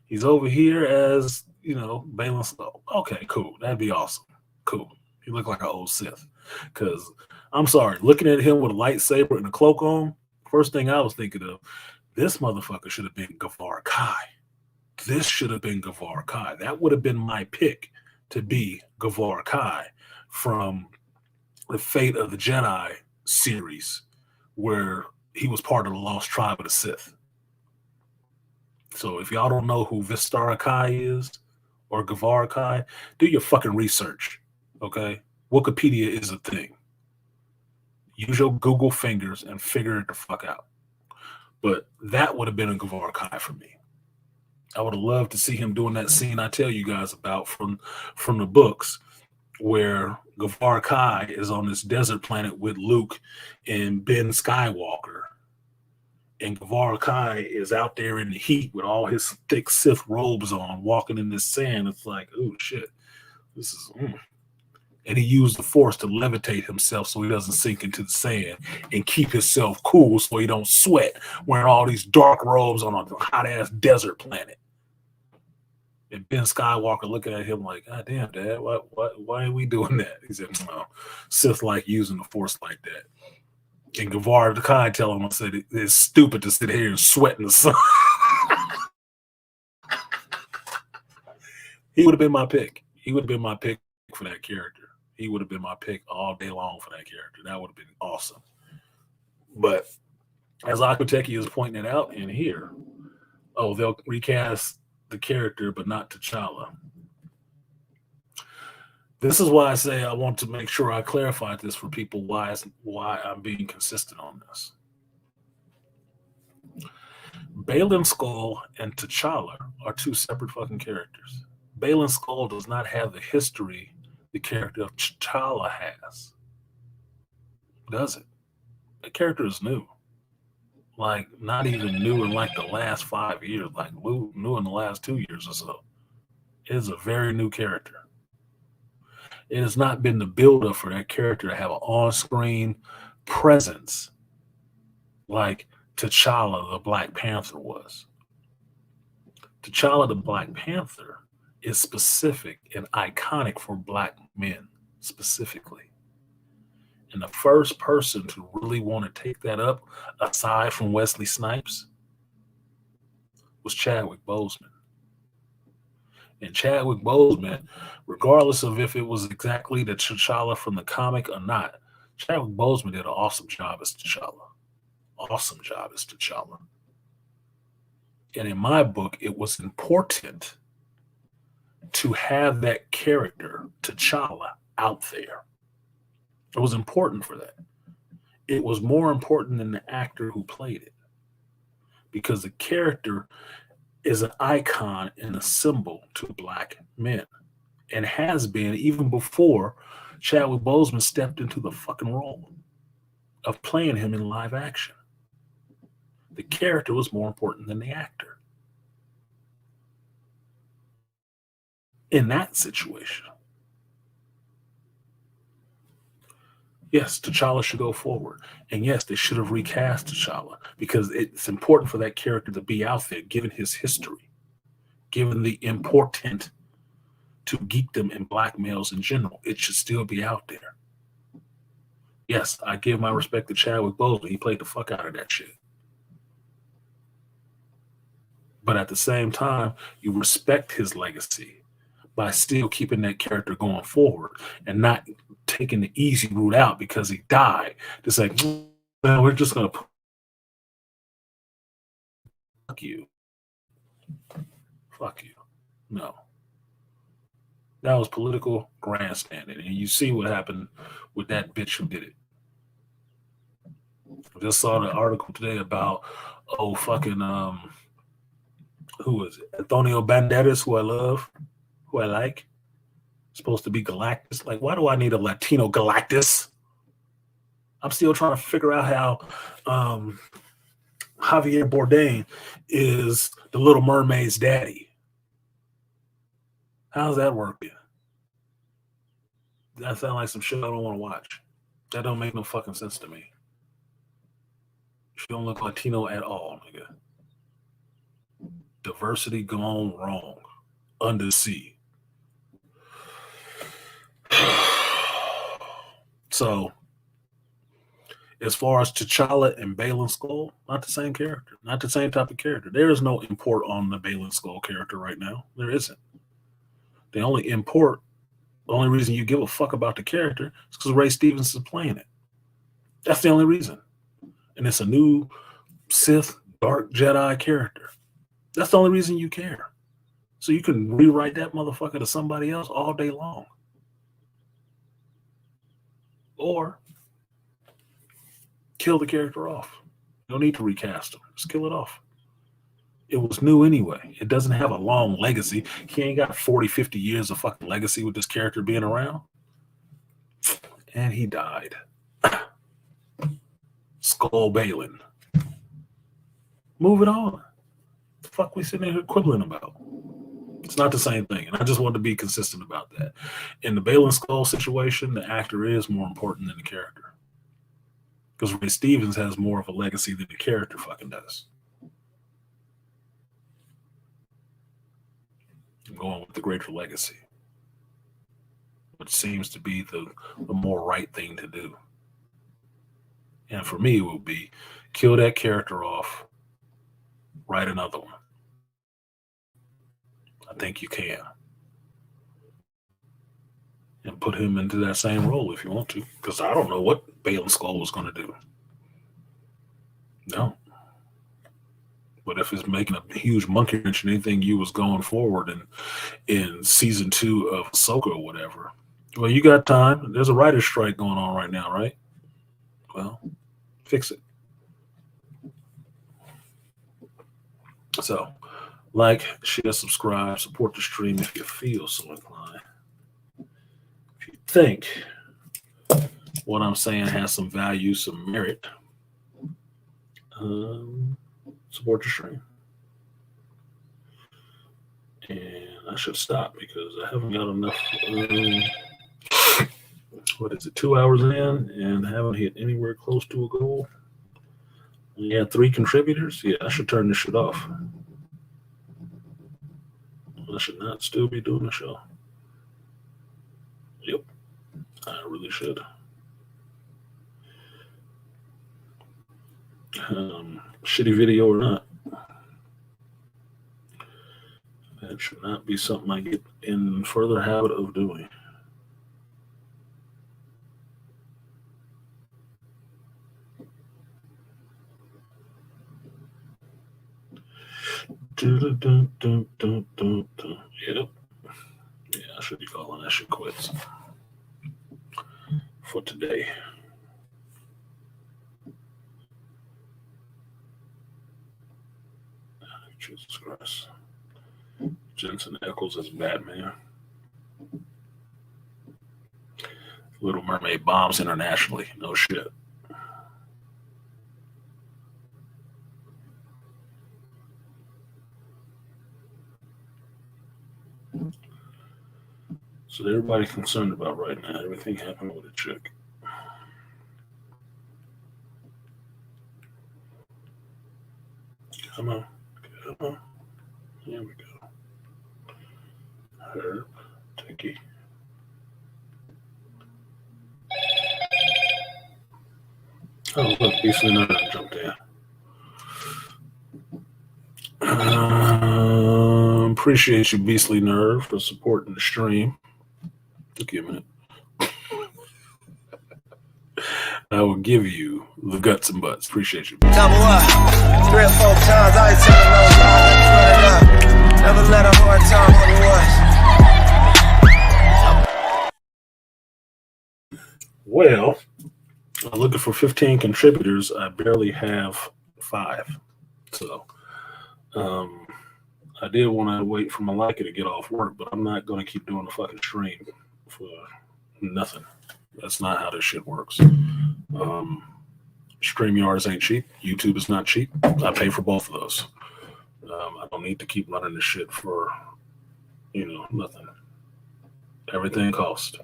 Speaker 1: He's over here as, Balin Skull. Okay, cool. That'd be awesome. Cool. He looked like an old Sith. Because, I'm sorry, looking at him with a lightsaber and a cloak on, first thing I was thinking of, this motherfucker should have been Gavar Kai. This should have been Gavar Kai. That would have been my pick to be Gavar Kai from the Fate of the Jedi series, where he was part of the Lost Tribe of the Sith. So if y'all don't know who Vistara Kai is or Gavar Kai, do your fucking research, okay? Wikipedia is a thing. Use your Google fingers and figure it the fuck out. But that would have been a Gavar Kai for me. I would have loved to see him doing that scene I tell you guys about from the books, where Gavar Kai is on this desert planet with Luke and Ben Skywalker. And Gavar Kai is out there in the heat with all his thick Sith robes on, walking in this sand. It's like, oh shit, this is. And he used the Force to levitate himself so he doesn't sink into the sand and keep himself cool so he don't sweat wearing all these dark robes on a hot ass desert planet. And Ben Skywalker looking at him like, God damn, Dad, why are we doing that? He said, no, Sith like using the Force like that. And Gavar Kai telling him, I said, it's stupid to sit here and sweat in the sun. He would have been my pick. He would have been my pick for that character. He would have been my pick all day long for that character. That would have been awesome. But as Akuteki is pointing it out in here, they'll recast the character, but not T'Challa. This is why I say I want to make sure I clarify this for people why I'm being consistent on this. Balin Skull and T'Challa are two separate fucking characters. Balin Skull does not have the history the character of T'Challa has. Does it? The character is new. Like, not even new in like the last 5 years, like new in the last 2 years or so. It is a very new character. It has not been the build-up for that character to have an on-screen presence like T'Challa the Black Panther was. T'Challa the Black Panther is specific and iconic for black men specifically. And the first person to really want to take that up, aside from Wesley Snipes, was Chadwick Boseman. And Chadwick Boseman, regardless of if it was exactly the T'Challa from the comic or not, Chadwick Boseman did an awesome job as T'Challa. Awesome job as T'Challa. And in my book, it was important to have that character, T'Challa, out there. It was important for that. It was more important than the actor who played it, because the character is an icon and a symbol to black men, and has been even before Chadwick Boseman stepped into the fucking role of playing him in live action. The character was more important than the actor in that situation. Yes, T'Challa should go forward. And yes, they should have recast T'Challa, because it's important for that character to be out there, given his history, given the important to geekdom and black males in general. It should still be out there. Yes, I give my respect to Chadwick Boseman. He played the fuck out of that shit. But at the same time, you respect his legacy by still keeping that character going forward and not taking the easy route out because he died. Just like, well, we're just going to fuck you. Fuck you. No. That was political grandstanding. And you see what happened with that bitch who did it. I just saw the article today about, who is it? Antonio Banderas, who I love, who I like. Supposed to be Galactus. Like, why do I need a Latino Galactus? I'm still trying to figure out how Javier Bardem is the Little Mermaid's daddy. How's that working? That sounds like some shit I don't want to watch. That don't make no fucking sense to me. She don't look Latino at all, nigga. Diversity gone wrong. Under sea. So, as far as T'Challa and Balin Skull, not the same character, not the same type of character. There is no import on the Balin Skull character right now. There isn't. The only reason you give a fuck about the character is because Ray Stevens is playing it. That's the only reason. And it's a new Sith Dark Jedi character. That's the only reason you care. So you can rewrite that motherfucker to somebody else all day long. Or kill the character off. You don't need to recast him. Just kill it off. It was new anyway. It doesn't have a long legacy. He ain't got 40, 50 years of fucking legacy with this character being around. And he died. Skull Balin. Move it on. The fuck we sitting here quibbling about? It's not the same thing. And I just wanted to be consistent about that. In the Balin Skull situation, the actor is more important than the character. Because Ray Stevens has more of a legacy than the character fucking does. I'm going with the greater legacy, which seems to be the more right thing to do. And for me, it would be kill that character off, write another one. I think you can. And put him into that same role if you want to. Because I don't know what Balin Skull was going to do. No. But if it's making a huge monkey wrench in anything you was going forward in season 2 of Ahsoka or whatever, well, you got time. There's a writer's strike going on right now, right? Well, fix it. So, like, share, subscribe, support the stream if you feel so inclined. If you think what I'm saying has some value, some merit, support the stream. And I should stop because I haven't got enough. What is it? 2 hours in and haven't hit anywhere close to a goal. We had 3 contributors. Yeah, I should turn this shit off. I should not still be doing the show. Yep, I really should. Shitty video or not, that should not be something I get in further habit of doing. Yep. Yeah, I should be calling that shit quits for today. Jesus Christ. Jensen Ackles as Batman. Little Mermaid bombs internationally. No shit. So everybody's concerned about right now. Everything happened with a chick. Come on. Come on. Here we go. Herb. Tinky. Oh, look. Beastly Nerd jumped in. Appreciate you, Beastly Nerve, for supporting the stream. Took you a minute. I will give you the guts and butts. Appreciate you.
Speaker 3: Double up, 3 or 4 times. I ain't telling no lies. Run it up. Never let a hard time on the was.
Speaker 1: Well, I'm looking for 15 contributors. I barely have 5. So, I did want to wait for Malika to get off work, but I'm not going to keep doing the fucking stream for nothing. That's not how this shit works. StreamYards ain't cheap. YouTube is not cheap. I pay for both of those. I don't need to keep running this shit for, nothing. Everything costs.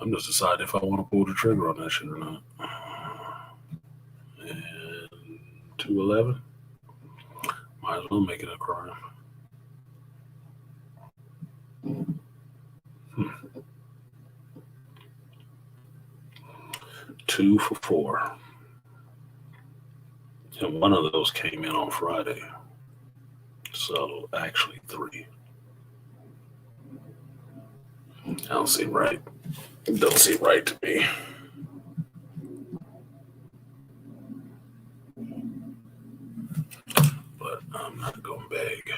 Speaker 1: I'm just deciding if I want to pull the trigger on that shit or not. And 211. Might as well make it a crime. 2 for 4. And one of those came in on Friday. So actually 3. I don't seem right. It don't seem right to me. But I'm not going big.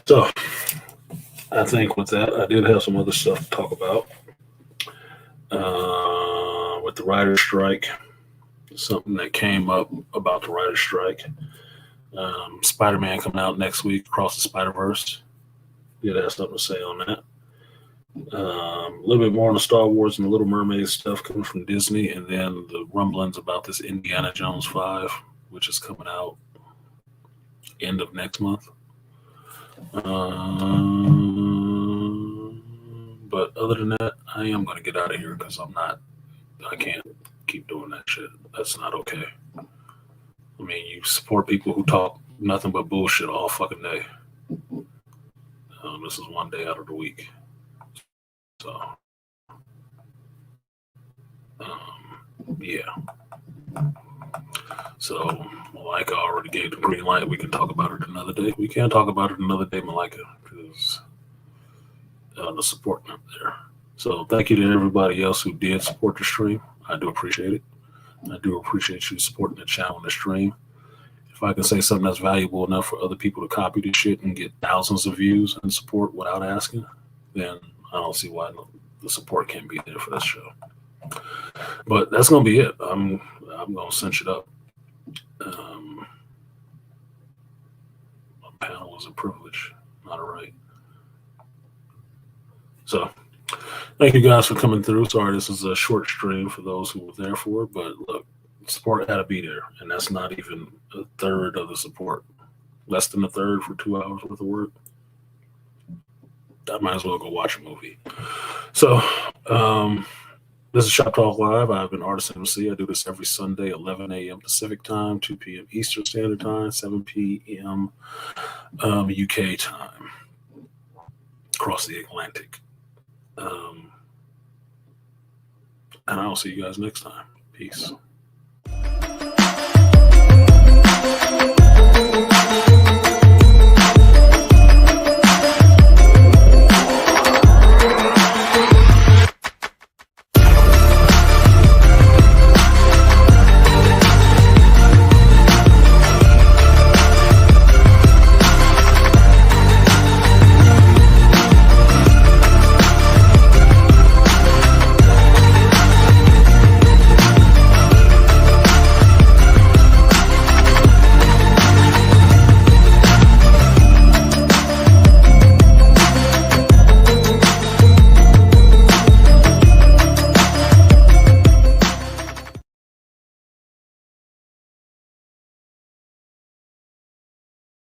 Speaker 1: So I think with that, I did have some other stuff to talk about. With the writer's strike, something that came up about the writer's strike. Spider-Man coming out next week, Across the Spider-Verse. Did have something to say on that. A little bit more on the Star Wars and the Little Mermaid stuff coming from Disney, and then the rumblings about this Indiana Jones 5, which is coming out end of next month. But other than that, I am going to get out of here because I can't keep doing that shit. That's not okay. I mean, you support people who talk nothing but bullshit all fucking day. This is one day out of the week. So, yeah. So, Malika already gave the green light. We can talk about it another day. We can't talk about it another day, Malika, because the support not there. So, thank you to everybody else who did support the stream. I do appreciate it. I do appreciate you supporting the channel and the stream. If I can say something that's valuable enough for other people to copy this shit and get thousands of views and support without asking, then I don't see why the support can't be there for this show. But that's gonna be it. I'm gonna cinch it up. My panel was a privilege, not a right. So thank you guys for coming through. Sorry this is a short stream for those who were there for it, but look, support had to be there, and that's not even a third of the support. Less than a third for 2 hours worth of work. I might as well go watch a movie. So, this is Shop Talk Live. I've been Artisan MC. I do this every Sunday, 11 a.m. Pacific time, 2 p.m. Eastern Standard Time, 7 p.m. UK time, across the Atlantic. And I'll see you guys next time. Peace.